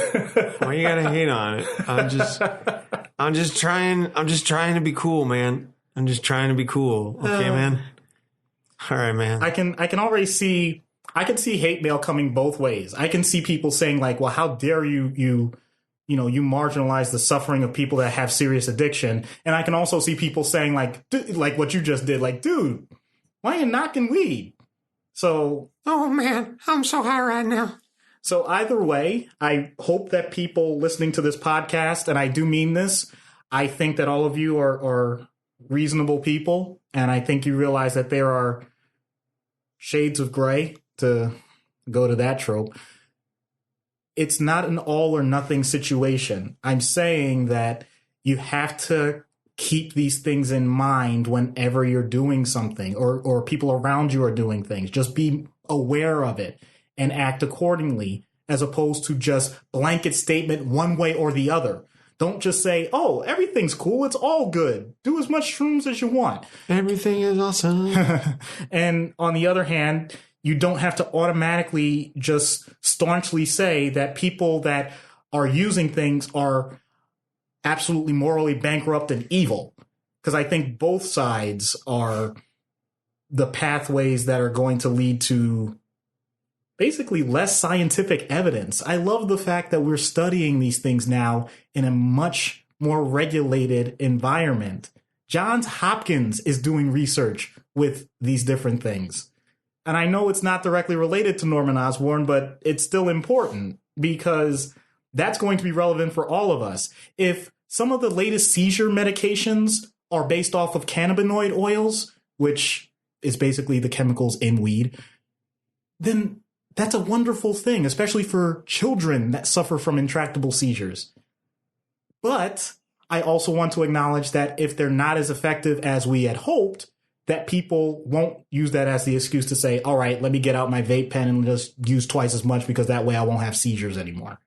Why you gotta hate on it? I'm just trying to be cool, man. I'm just trying to be cool. Okay, man. All right, man. I can already see. I can see hate mail coming both ways. I can see people saying like, "Well, how dare you marginalize the suffering of people that have serious addiction," and I can also see people saying like what you just did, like, "Dude, why are you knocking weed?" So, oh man, I'm so high right now. So either way, I hope that people listening to this podcast, and I do mean this, I think that all of you are reasonable people, and I think you realize that there are shades of gray, to go to that trope. It's not an all or nothing situation. I'm saying that you have to keep these things in mind whenever you're doing something or people around you are doing things. Just be aware of it and act accordingly, as opposed to just blanket statement one way or the other. Don't just say, oh, everything's cool. It's all good. Do as much shrooms as you want. Everything is awesome. And on the other hand, you don't have to automatically just staunchly say that people that are using things are absolutely morally bankrupt and evil. Because I think both sides are the pathways that are going to lead to basically less scientific evidence. I love the fact that we're studying these things now in a much more regulated environment. Johns Hopkins is doing research with these different things. And I know it's not directly related to Norman Osborn, but it's still important because that's going to be relevant for all of us. If some of the latest seizure medications are based off of cannabinoid oils, which is basically the chemicals in weed, then that's a wonderful thing, especially for children that suffer from intractable seizures. But I also want to acknowledge that if they're not as effective as we had hoped, that people won't use that as the excuse to say, all right, let me get out my vape pen and just use twice as much because that way I won't have seizures anymore.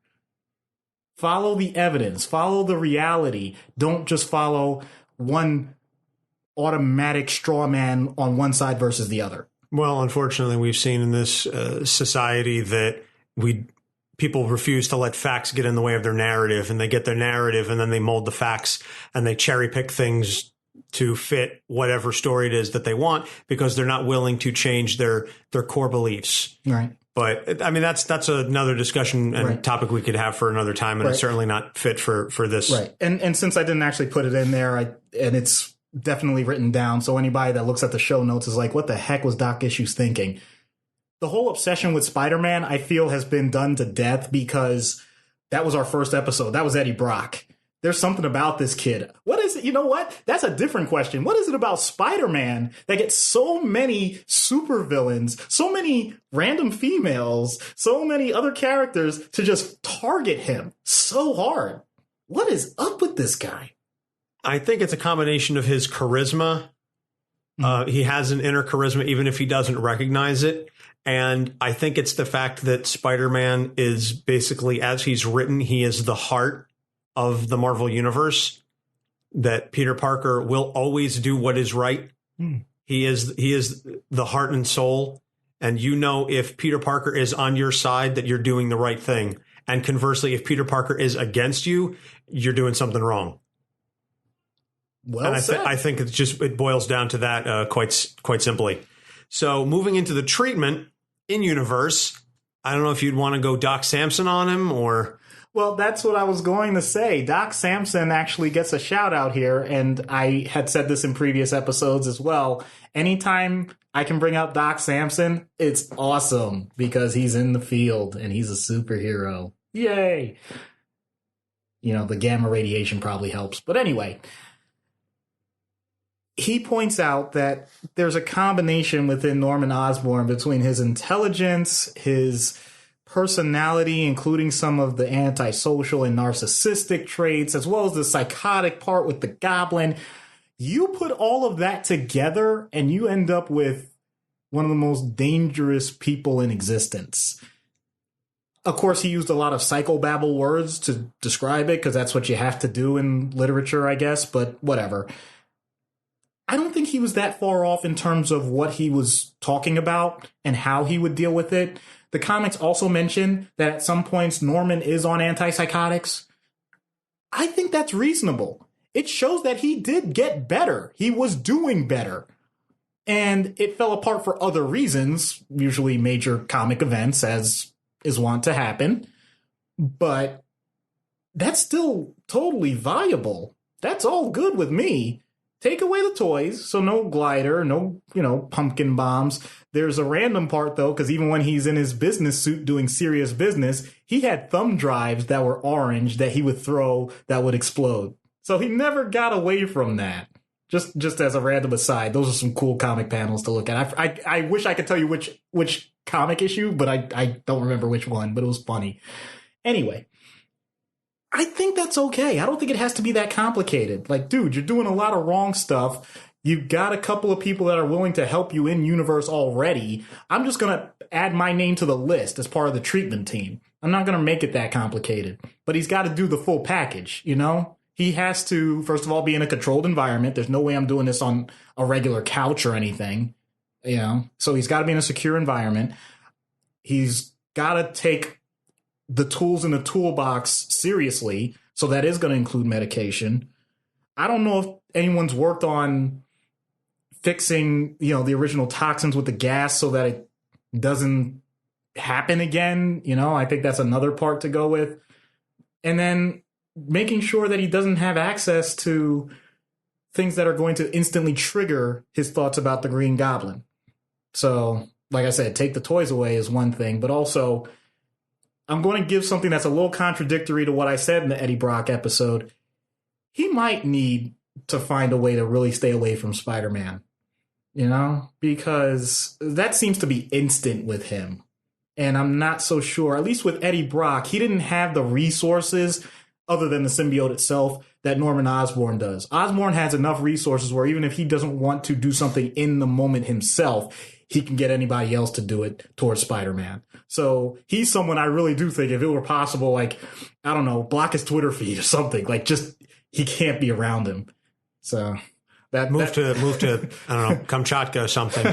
Follow the evidence, follow the reality. Don't just follow one automatic straw man on one side versus the other. Well, unfortunately, we've seen in this society that people refuse to let facts get in the way of their narrative, and they get their narrative and then they mold the facts and they cherry pick things to fit whatever story it is that they want because they're not willing to change their core beliefs. Right. But I mean, that's another discussion and topic we could have for another time, and it's certainly not fit for this. Right. And since I didn't actually put it in there, and it's definitely written down, so anybody that looks at the show notes is like, what the heck was Doc Issues thinking? The whole obsession with Spider-Man, I feel, has been done to death because that was our first episode. That was Eddie Brock. There's something about this kid. What is it? You know what? That's a different question. What is it about Spider-Man that gets so many supervillains, so many random females, so many other characters to just target him so hard? What is up with this guy? I think it's a combination of his charisma. He has an inner charisma, even if he doesn't recognize it. And I think it's the fact that Spider-Man is basically, as he's written, he is the heart of the Marvel Universe, that Peter Parker will always do what is right. He is the heart and soul. And you know, if Peter Parker is on your side, that you're doing the right thing. And conversely, if Peter Parker is against you, you're doing something wrong. Well, and I think it boils down to that quite simply. So moving into the treatment in universe, I don't know if you'd want to go Doc Samson on him or... Well, that's what I was going to say. Doc Samson actually gets a shout out here, and I had said this in previous episodes as well. Anytime I can bring up Doc Samson, it's awesome because he's in the field and he's a superhero. Yay! You know, the gamma radiation probably helps. But anyway, he points out that there's a combination within Norman Osborn between his intelligence, his personality, including some of the antisocial and narcissistic traits, as well as the psychotic part with the goblin. You put all of that together and you end up with one of the most dangerous people in existence. Of course, he used a lot of psychobabble words to describe it because that's what you have to do in literature, I guess, but whatever. I don't think he was that far off in terms of what he was talking about and how he would deal with it. The comics also mention that at some points Norman is on antipsychotics. I think that's reasonable. It shows that he did get better. He was doing better. And it fell apart for other reasons, usually major comic events, as is wont to happen. But that's still totally viable. That's all good with me. Take away the toys, so no glider, no, pumpkin bombs. There's a random part, though, because even when he's in his business suit doing serious business, he had thumb drives that were orange that he would throw that would explode. So he never got away from that. Just as a random aside, those are some cool comic panels to look at. I wish I could tell you which comic issue, but I don't remember which one, but it was funny. Anyway, I think that's okay. I don't think it has to be that complicated. Like, dude, you're doing a lot of wrong stuff. You've got a couple of people that are willing to help you in universe already. I'm just going to add my name to the list as part of the treatment team. I'm not going to make it that complicated. But he's got to do the full package, you know? He has to, first of all, be in a controlled environment. There's no way I'm doing this on a regular couch or anything, you know? So he's got to be in a secure environment. He's got to take the tools in the toolbox seriously. So that is going to include medication. I don't know if anyone's worked on fixing, you know, the original toxins with the gas so that it doesn't happen again. You know, I think that's another part to go with. And then making sure that he doesn't have access to things that are going to instantly trigger his thoughts about the Green Goblin. So, like I said, take the toys away is one thing, but also I'm going to give something that's a little contradictory to what I said in the Eddie Brock episode. He might need to find a way to really stay away from Spider-Man. You know, because that seems to be instant with him. And I'm not so sure, at least with Eddie Brock, he didn't have the resources other than the symbiote itself that Norman Osborn does. Osborn has enough resources where even if he doesn't want to do something in the moment himself, he can get anybody else to do it towards Spider-Man. So he's someone I really do think if it were possible, like, I don't know, block his Twitter feed or something, like just he can't be around him. So Move to I don't know, Kamchatka or something.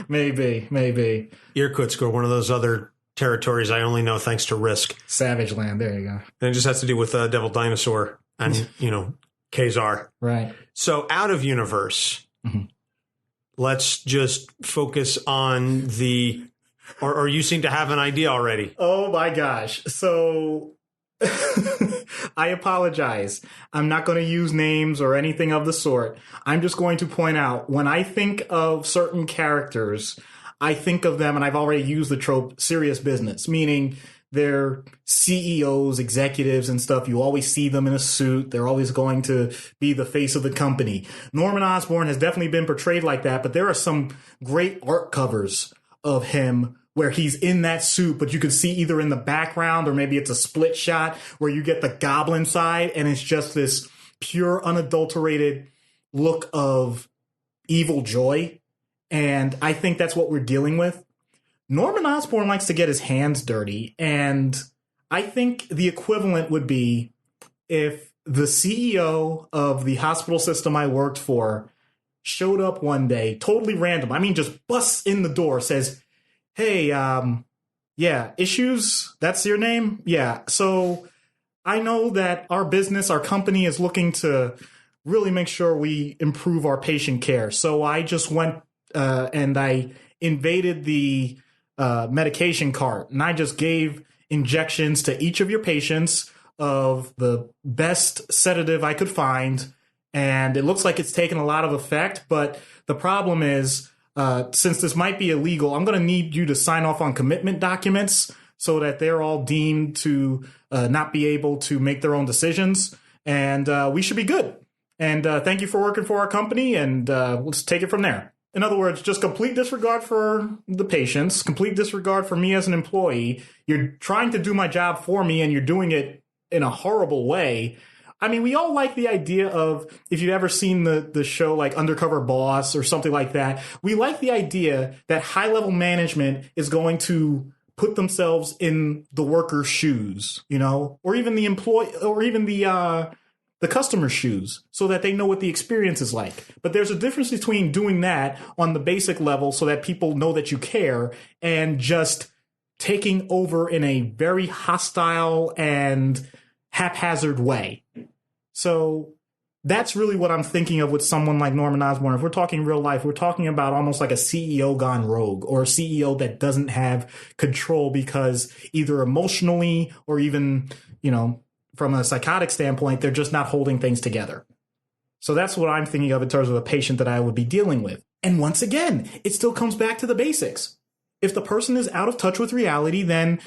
maybe Irkutsk or one of those other territories I only know thanks to Risk. Savage Land. There you go. And it just has to do with Devil Dinosaur and Kazar. Right. So out of universe, let's just focus on the. Or you seem to have an idea already. Oh my gosh! So. I apologize. I'm not going to use names or anything of the sort. I'm just going to point out when I think of certain characters, I think of them, and I've already used the trope serious business, meaning they're CEOs, executives and stuff. You always see them in a suit. They're always going to be the face of the company. Norman Osborn has definitely been portrayed like that, but there are some great art covers of him where he's in that suit, but you can see either in the background or maybe it's a split shot where you get the goblin side and it's just this pure, unadulterated look of evil joy. And I think that's what we're dealing with. Norman Osborn likes to get his hands dirty. And I think the equivalent would be if the CEO of the hospital system I worked for showed up one day, totally random. I mean, just busts in the door, says, "Hey, yeah, Issues, that's your name? Yeah, so I know that our business, our company is looking to really make sure we improve our patient care. So I just went and I invaded the medication cart and I just gave injections to each of your patients of the best sedative I could find. And it looks like it's taken a lot of effect, but the problem is, since this might be illegal, I'm going to need you to sign off on commitment documents so that they're all deemed to not be able to make their own decisions. And we should be good. And thank you for working for our company. And let's take it from there." In other words, just complete disregard for the patients, complete disregard for me as an employee. You're trying to do my job for me and you're doing it in a horrible way. I mean, we all like the idea of, if you've ever seen the show like Undercover Boss or something like that, we like the idea that high-level management is going to put themselves in the worker's shoes, you know, or even the employee, or even the customer's shoes, so that they know what the experience is like. But there's a difference between doing that on the basic level so that people know that you care and just taking over in a very hostile and haphazard way. So that's really what I'm thinking of with someone like Norman Osborn. If we're talking real life, we're talking about almost like a CEO gone rogue, or a CEO that doesn't have control because either emotionally or even, you know, from a psychotic standpoint, they're just not holding things together. So that's what I'm thinking of in terms of a patient that I would be dealing with. And once again, it still comes back to the basics. If the person is out of touch with reality, then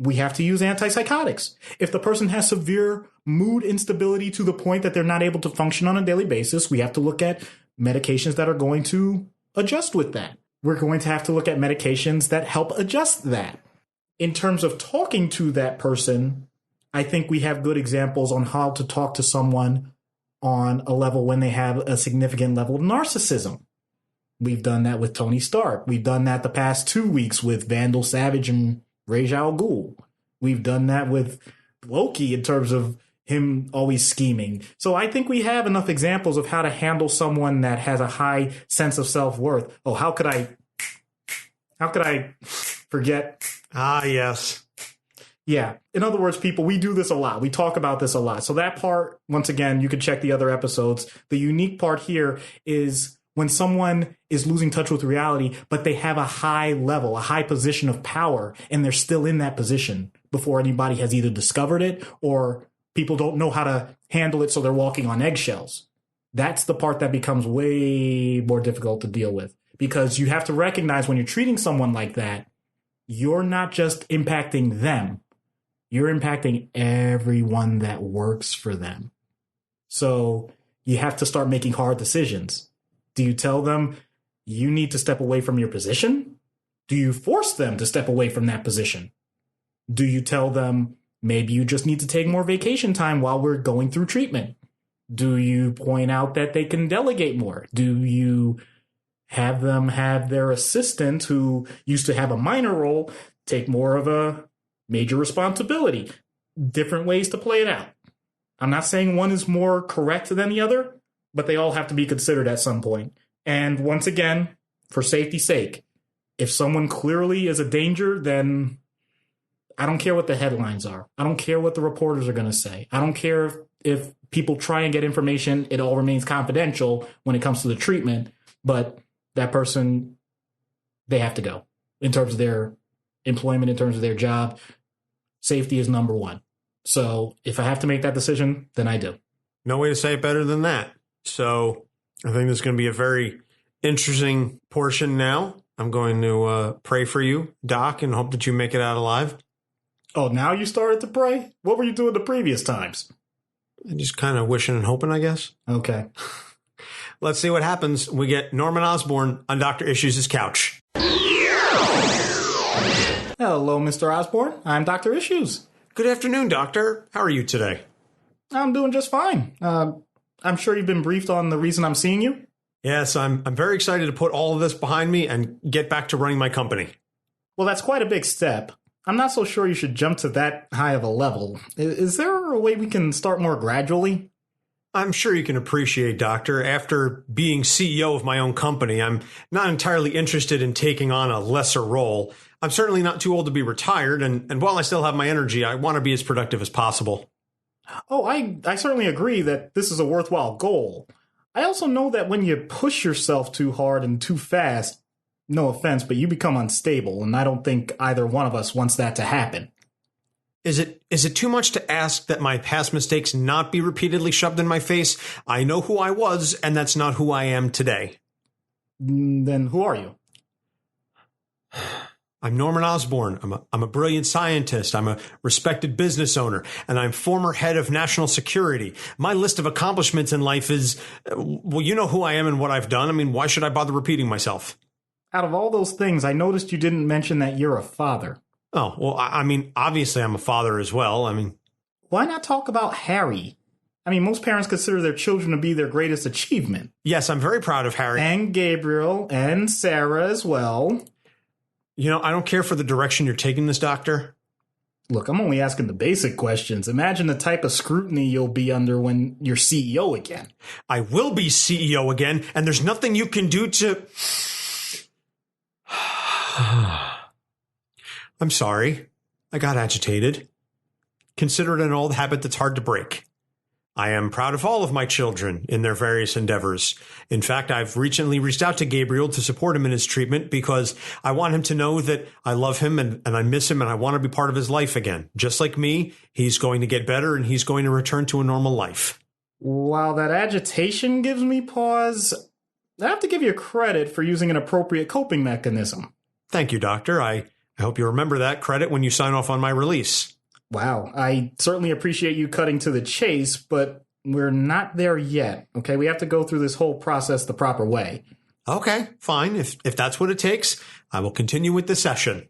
we have to use antipsychotics. If the person has severe mood instability to the point that they're not able to function on a daily basis, we have to look at medications that are going to adjust with that. We're going to have to look at medications that help adjust that. In terms of talking to that person, I think we have good examples on how to talk to someone on a level when they have a significant level of narcissism. We've done that with Tony Stark. We've done that the past 2 weeks with Vandal Savage and Ra's al Ghul. We've done that with Loki in terms of him always scheming. So I think we have enough examples of how to handle someone that has a high sense of self-worth. Oh, how could I forget? Ah, yes. Yeah. In other words, people, we do this a lot. We talk about this a lot. So that part, once again, you can check the other episodes. The unique part here is when someone is losing touch with reality, but they have a high level, a high position of power, and they're still in that position before anybody has either discovered it or people don't know how to handle it, so they're walking on eggshells. That's the part that becomes way more difficult to deal with, because you have to recognize when you're treating someone like that, you're not just impacting them. You're impacting everyone that works for them. So you have to start making hard decisions. Do you tell them you need to step away from your position? Do you force them to step away from that position? Do you tell them maybe you just need to take more vacation time while we're going through treatment? Do you point out that they can delegate more? Do you have them have their assistant who used to have a minor role take more of a major responsibility? Different ways to play it out. I'm not saying one is more correct than the other, but they all have to be considered at some point. And once again, for safety's sake, if someone clearly is a danger, then I don't care what the headlines are. I don't care what the reporters are going to say. I don't care if people try and get information. It all remains confidential when it comes to the treatment. But that person, they have to go in terms of their employment, in terms of their job. Safety is number one. So if I have to make that decision, then I do. No way to say it better than that. So I think this is going to be a very interesting portion now. I'm going to pray for you, Doc, and hope that you make it out alive. Oh, now you started to pray? What were you doing the previous times? Just kind of wishing and hoping, I guess. Okay. Let's see what happens. We get Norman Osborn on Dr. Issues' couch. Hello, Mr. Osborn. I'm Dr. Issues. Good afternoon, Doctor. How are you today? I'm doing just fine. I'm sure you've been briefed on the reason I'm seeing you. Yes, I'm very excited to put all of this behind me and get back to running my company. Well, that's quite a big step. I'm not so sure you should jump to that high of a level. Is there a way we can start more gradually? I'm sure you can appreciate, Doctor. After being CEO of my own company, I'm not entirely interested in taking on a lesser role. I'm certainly not too old to be retired, and while I still have my energy, I want to be as productive as possible. Oh, I certainly agree that this is a worthwhile goal. I also know that when you push yourself too hard and too fast, no offense, but you become unstable, and I don't think either one of us wants that to happen. Is it too much to ask that my past mistakes not be repeatedly shoved in my face? I know who I was, and that's not who I am today. Then who are you? I'm Norman Osborn. I'm a brilliant scientist. I'm a respected business owner, and I'm former head of national security. My list of accomplishments in life is, well, you know who I am and what I've done. I mean, why should I bother repeating myself? Out of all those things, I noticed you didn't mention that you're a father. Oh, well, I mean, obviously I'm a father as well. I mean, why not talk about Harry? I mean, most parents consider their children to be their greatest achievement. Yes, I'm very proud of Harry. And Gabriel and Sarah as well. You know, I don't care for the direction you're taking this, Doctor. Look, I'm only asking the basic questions. Imagine the type of scrutiny you'll be under when you're CEO again. I will be CEO again, and there's nothing you can do to... I'm sorry. I got agitated. Consider it an old habit that's hard to break. I am proud of all of my children in their various endeavors. In fact, I've recently reached out to Gabriel to support him in his treatment because I want him to know that I love him and I miss him and I want to be part of his life again. Just like me, he's going to get better and he's going to return to a normal life. While that agitation gives me pause, I have to give you credit for using an appropriate coping mechanism. Thank you, Doctor. I I hope you remember that credit when you sign off on my release. Wow, I certainly appreciate you cutting to the chase, but we're not there yet, okay? We have to go through this whole process the proper way. Okay, fine. If that's what it takes, I will continue with the session.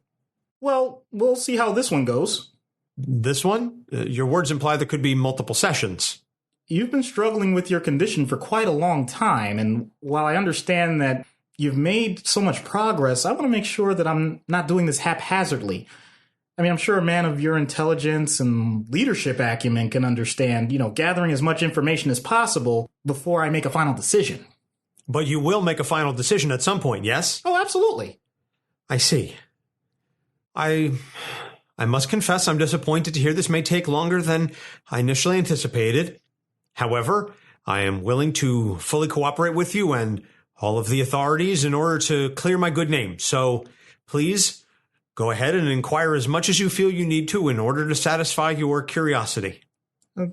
Well, we'll see how this one goes. This one? Your words imply there could be multiple sessions. You've been struggling with your condition for quite a long time, and while I understand that you've made so much progress, I want to make sure that I'm not doing this haphazardly. I mean, I'm sure a man of your intelligence and leadership acumen can understand, gathering as much information as possible before I make a final decision. But you will make a final decision at some point, yes? Oh, absolutely. I see. I must confess I'm disappointed to hear this may take longer than I initially anticipated. However, I am willing to fully cooperate with you and all of the authorities in order to clear my good name. So please go ahead and inquire as much as you feel you need to in order to satisfy your curiosity.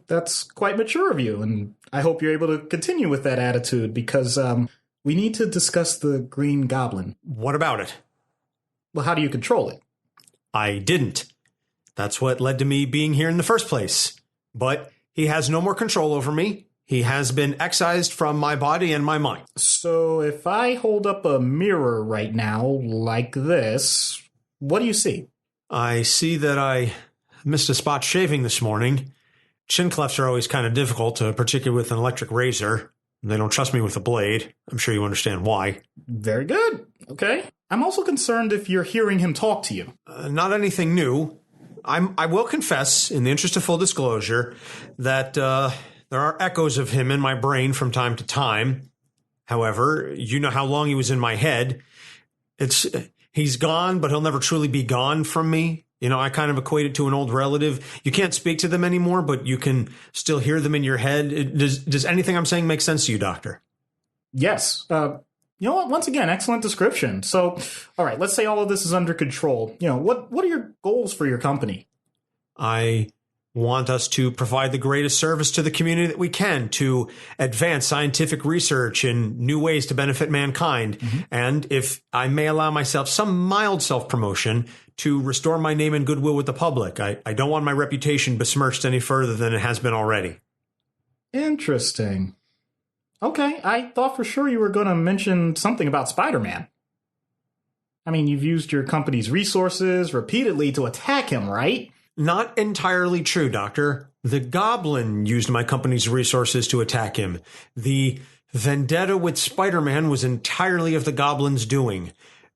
That's quite mature of you, and I hope you're able to continue with that attitude because we need to discuss the Green Goblin. What about it? Well, how do you control it? I didn't. That's what led to me being here in the first place. But he has no more control over me. He has been excised from my body and my mind. So if I hold up a mirror right now like this, what do you see? I see that I missed a spot shaving this morning. Chin clefts are always kind of difficult, particularly with an electric razor. They don't trust me with a blade. I'm sure you understand why. Very good. Okay. I'm also concerned if you're hearing him talk to you. Not anything new. I will confess, in the interest of full disclosure, that there are echoes of him in my brain from time to time. However, you know how long he was in my head. He's gone, but he'll never truly be gone from me. I kind of equate it to an old relative. You can't speak to them anymore, but you can still hear them in your head. Does anything I'm saying make sense to you, Doctor? Yes. You know what? Once again, excellent description. So, all right, let's say all of this is under control. What are your goals for your company? I want us to provide the greatest service to the community that we can, to advance scientific research in new ways to benefit mankind. Mm-hmm. And if I may allow myself some mild self-promotion, to restore my name and goodwill with the public. I don't want my reputation besmirched any further than it has been already. Interesting. Okay, I thought for sure you were going to mention something about Spider-Man. I mean, you've used your company's resources repeatedly to attack him, right? Not entirely true, Doctor. The Goblin used my company's resources to attack him. The vendetta with Spider-Man was entirely of the Goblin's doing.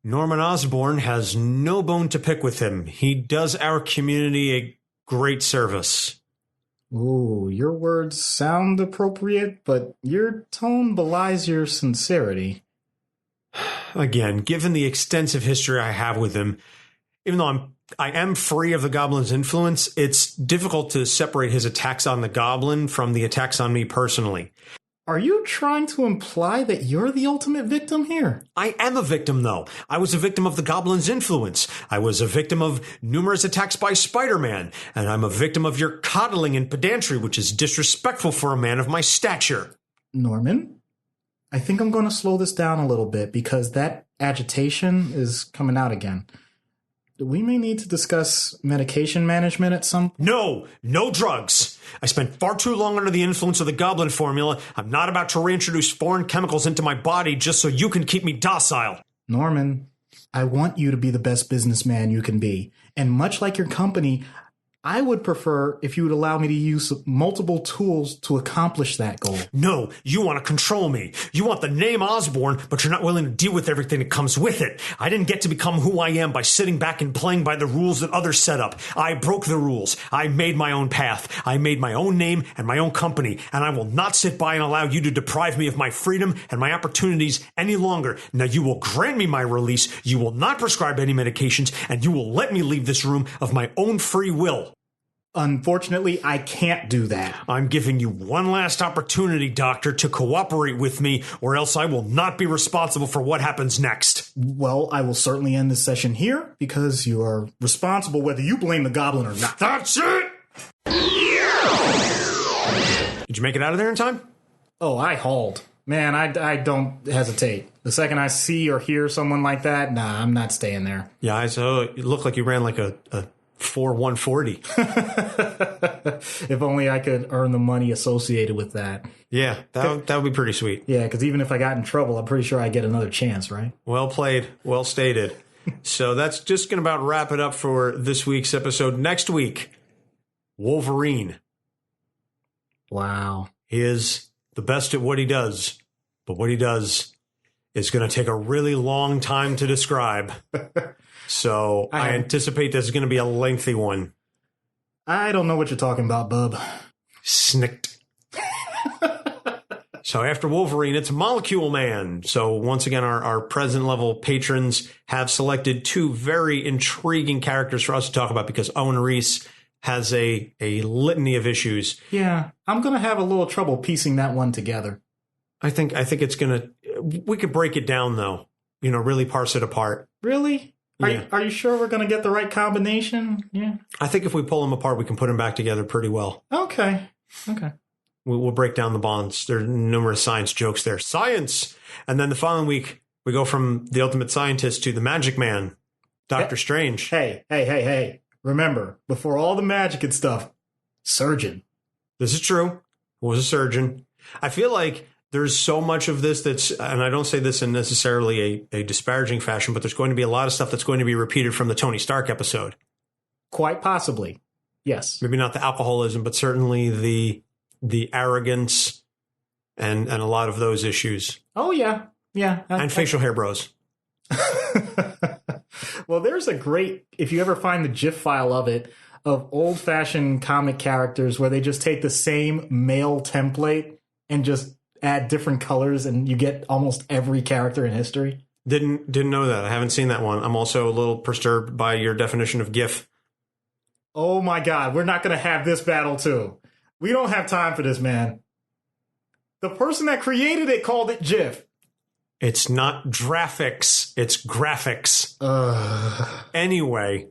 Norman Osborn has no bone to pick with him. He does our community a great service. Ooh, your words sound appropriate, but your tone belies your sincerity. Again, given the extensive history I have with him, even though I am free of the Goblin's influence, it's difficult to separate his attacks on the Goblin from the attacks on me personally. Are you trying to imply that you're the ultimate victim here? I am a victim, though. I was a victim of the Goblin's influence. I was a victim of numerous attacks by Spider-Man. And I'm a victim of your coddling and pedantry, which is disrespectful for a man of my stature. Norman, I think I'm going to slow this down a little bit because that agitation is coming out again. We may need to discuss medication management at some point. No drugs. I spent far too long under the influence of the Goblin formula. I'm not about to reintroduce foreign chemicals into my body just so you can keep me docile. Norman, I want you to be the best businessman you can be. And much like your company, I would prefer if you would allow me to use multiple tools to accomplish that goal. No, you want to control me. You want the name Osborn, but you're not willing to deal with everything that comes with it. I didn't get to become who I am by sitting back and playing by the rules that others set up. I broke the rules. I made my own path. I made my own name and my own company, and I will not sit by and allow you to deprive me of my freedom and my opportunities any longer. Now, you will grant me my release, you will not prescribe any medications, and you will let me leave this room of my own free will. Unfortunately, I can't do that. I'm giving you one last opportunity, Doctor, to cooperate with me, or else I will not be responsible for what happens next. Well, I will certainly end this session here, because you are responsible whether you blame the Goblin or not. That's it! Did you make it out of there in time? Oh, I hauled. Man, I don't hesitate. The second I see or hear someone like that, nah, I'm not staying there. Yeah, I saw it looked like you ran like a 4/140. If only I could earn the money associated with that. Yeah, that would be pretty sweet. Yeah, because even if I got in trouble, I'm pretty sure I get another chance, right? Well played. Well stated. So that's just going to about wrap it up for this week's episode. Next week, Wolverine. Wow. He is the best at what he does, but what he does is going to take a really long time to describe. So I anticipate this is going to be a lengthy one. I don't know what you're talking about, bub. Snicked. So after Wolverine, it's Molecule Man. So once again, our present level patrons have selected two very intriguing characters for us to talk about because Owen Reese has a litany of issues. Yeah, I'm going to have a little trouble piecing that one together. I think it's going to, we could break it down though, really parse it apart. Really? Yeah. Are you sure we're going to get the right combination? Yeah. I think if we pull them apart, we can put them back together pretty well. Okay. We'll break down the bonds. There are numerous science jokes there. Science! And then the following week, we go from the Ultimate Scientist to the Magic Man, Doctor Strange. Hey. Remember, before all the magic and stuff, surgeon. This is true. Was a surgeon. I feel like there's so much of this that's, and I don't say this in necessarily a disparaging fashion, but there's going to be a lot of stuff that's going to be repeated from the Tony Stark episode. Quite possibly. Yes. Maybe not the alcoholism, but certainly the arrogance and a lot of those issues. Oh, yeah. Yeah. And facial hair bros. Well, there's a great, if you ever find the GIF file of it, of old-fashioned comic characters where they just take the same male template and just add different colors and you get almost every character in history. Didn't know that. I haven't seen that one. I'm also a little perturbed by your definition of GIF. Oh my God, we're not going to have this battle too. We don't have time for this, man. The person that created it called it GIF. It's not graphics, it's graphics. Anyway,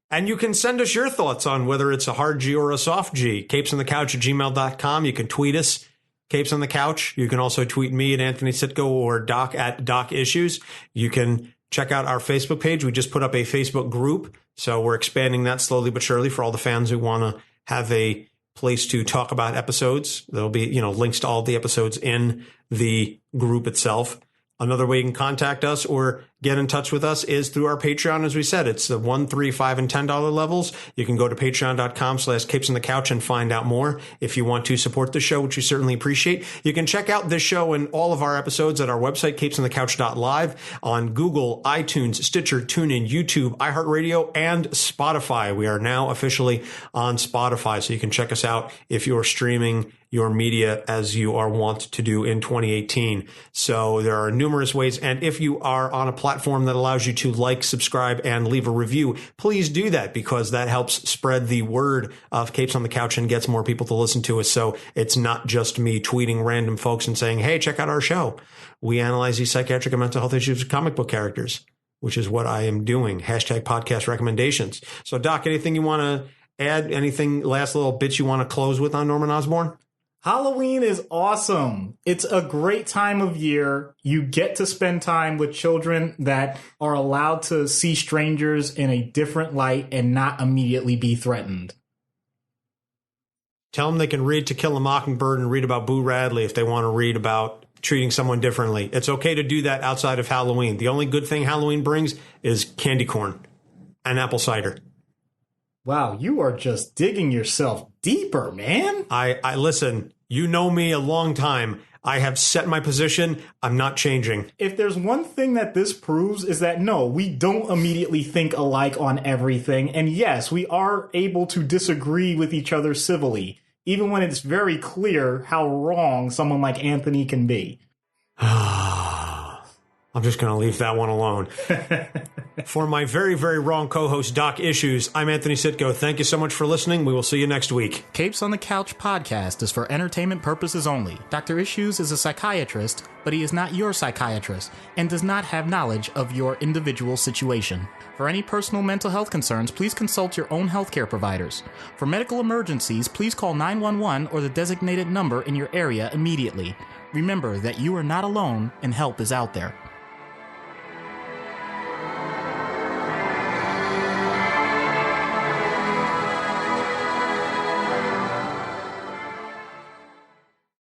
and you can send us your thoughts on whether it's a hard G or a soft G. capesonthecouch@gmail.com. You can tweet us, Capes on the Couch. You can also tweet me at Anthony Sitko or Doc at Doc Issues. You can check out our Facebook page. We just put up a Facebook group, so we're expanding that slowly but surely for all the fans who want to have a place to talk about episodes. There'll be, links to all the episodes in the group itself. Another way you can contact us or get in touch with us is through our Patreon. As we said, it's the $1, $3, $5, and $10 levels. You can go to patreon.com/capesonthecouch and find out more. If you want to support the show, which we certainly appreciate, you can check out this show and all of our episodes at our website, capesonthecouch.live, on Google, iTunes, Stitcher, TuneIn, YouTube, iHeartRadio, and Spotify. We are now officially on Spotify, so you can check us out if you're streaming your media as you are wont to do in 2018. So there are numerous ways. And if you are on a platform that allows you to like, subscribe, and leave a review, please do that because that helps spread the word of Capes on the Couch and gets more people to listen to us. So it's not just me tweeting random folks and saying, hey, check out our show. We analyze these psychiatric and mental health issues of comic book characters, which is what I am doing. #podcast recommendations. So Doc, anything you want to add? Anything, last little bits you want to close with on Norman Osborn? Halloween is awesome. It's a great time of year. You get to spend time with children that are allowed to see strangers in a different light and not immediately be threatened. Tell them they can read To Kill a Mockingbird and read about Boo Radley if they want to read about treating someone differently. It's okay to do that outside of Halloween. The only good thing Halloween brings is candy corn and apple cider. Wow, you are just digging yourself deeper, man. I listen, you know me a long time. I have set my position. I'm not changing. If there's one thing that this proves is that no, we don't immediately think alike on everything. And yes, we are able to disagree with each other civilly, even when it's very clear how wrong someone like Anthony can be. I'm just going to leave that one alone. For my very, very wrong co-host, Doc Issues, I'm Anthony Sitko. Thank you so much for listening. We will see you next week. Capes on the Couch podcast is for entertainment purposes only. Dr. Issues is a psychiatrist, but he is not your psychiatrist and does not have knowledge of your individual situation. For any personal mental health concerns, please consult your own healthcare providers. For medical emergencies, please call 911 or the designated number in your area immediately. Remember that you are not alone and help is out there.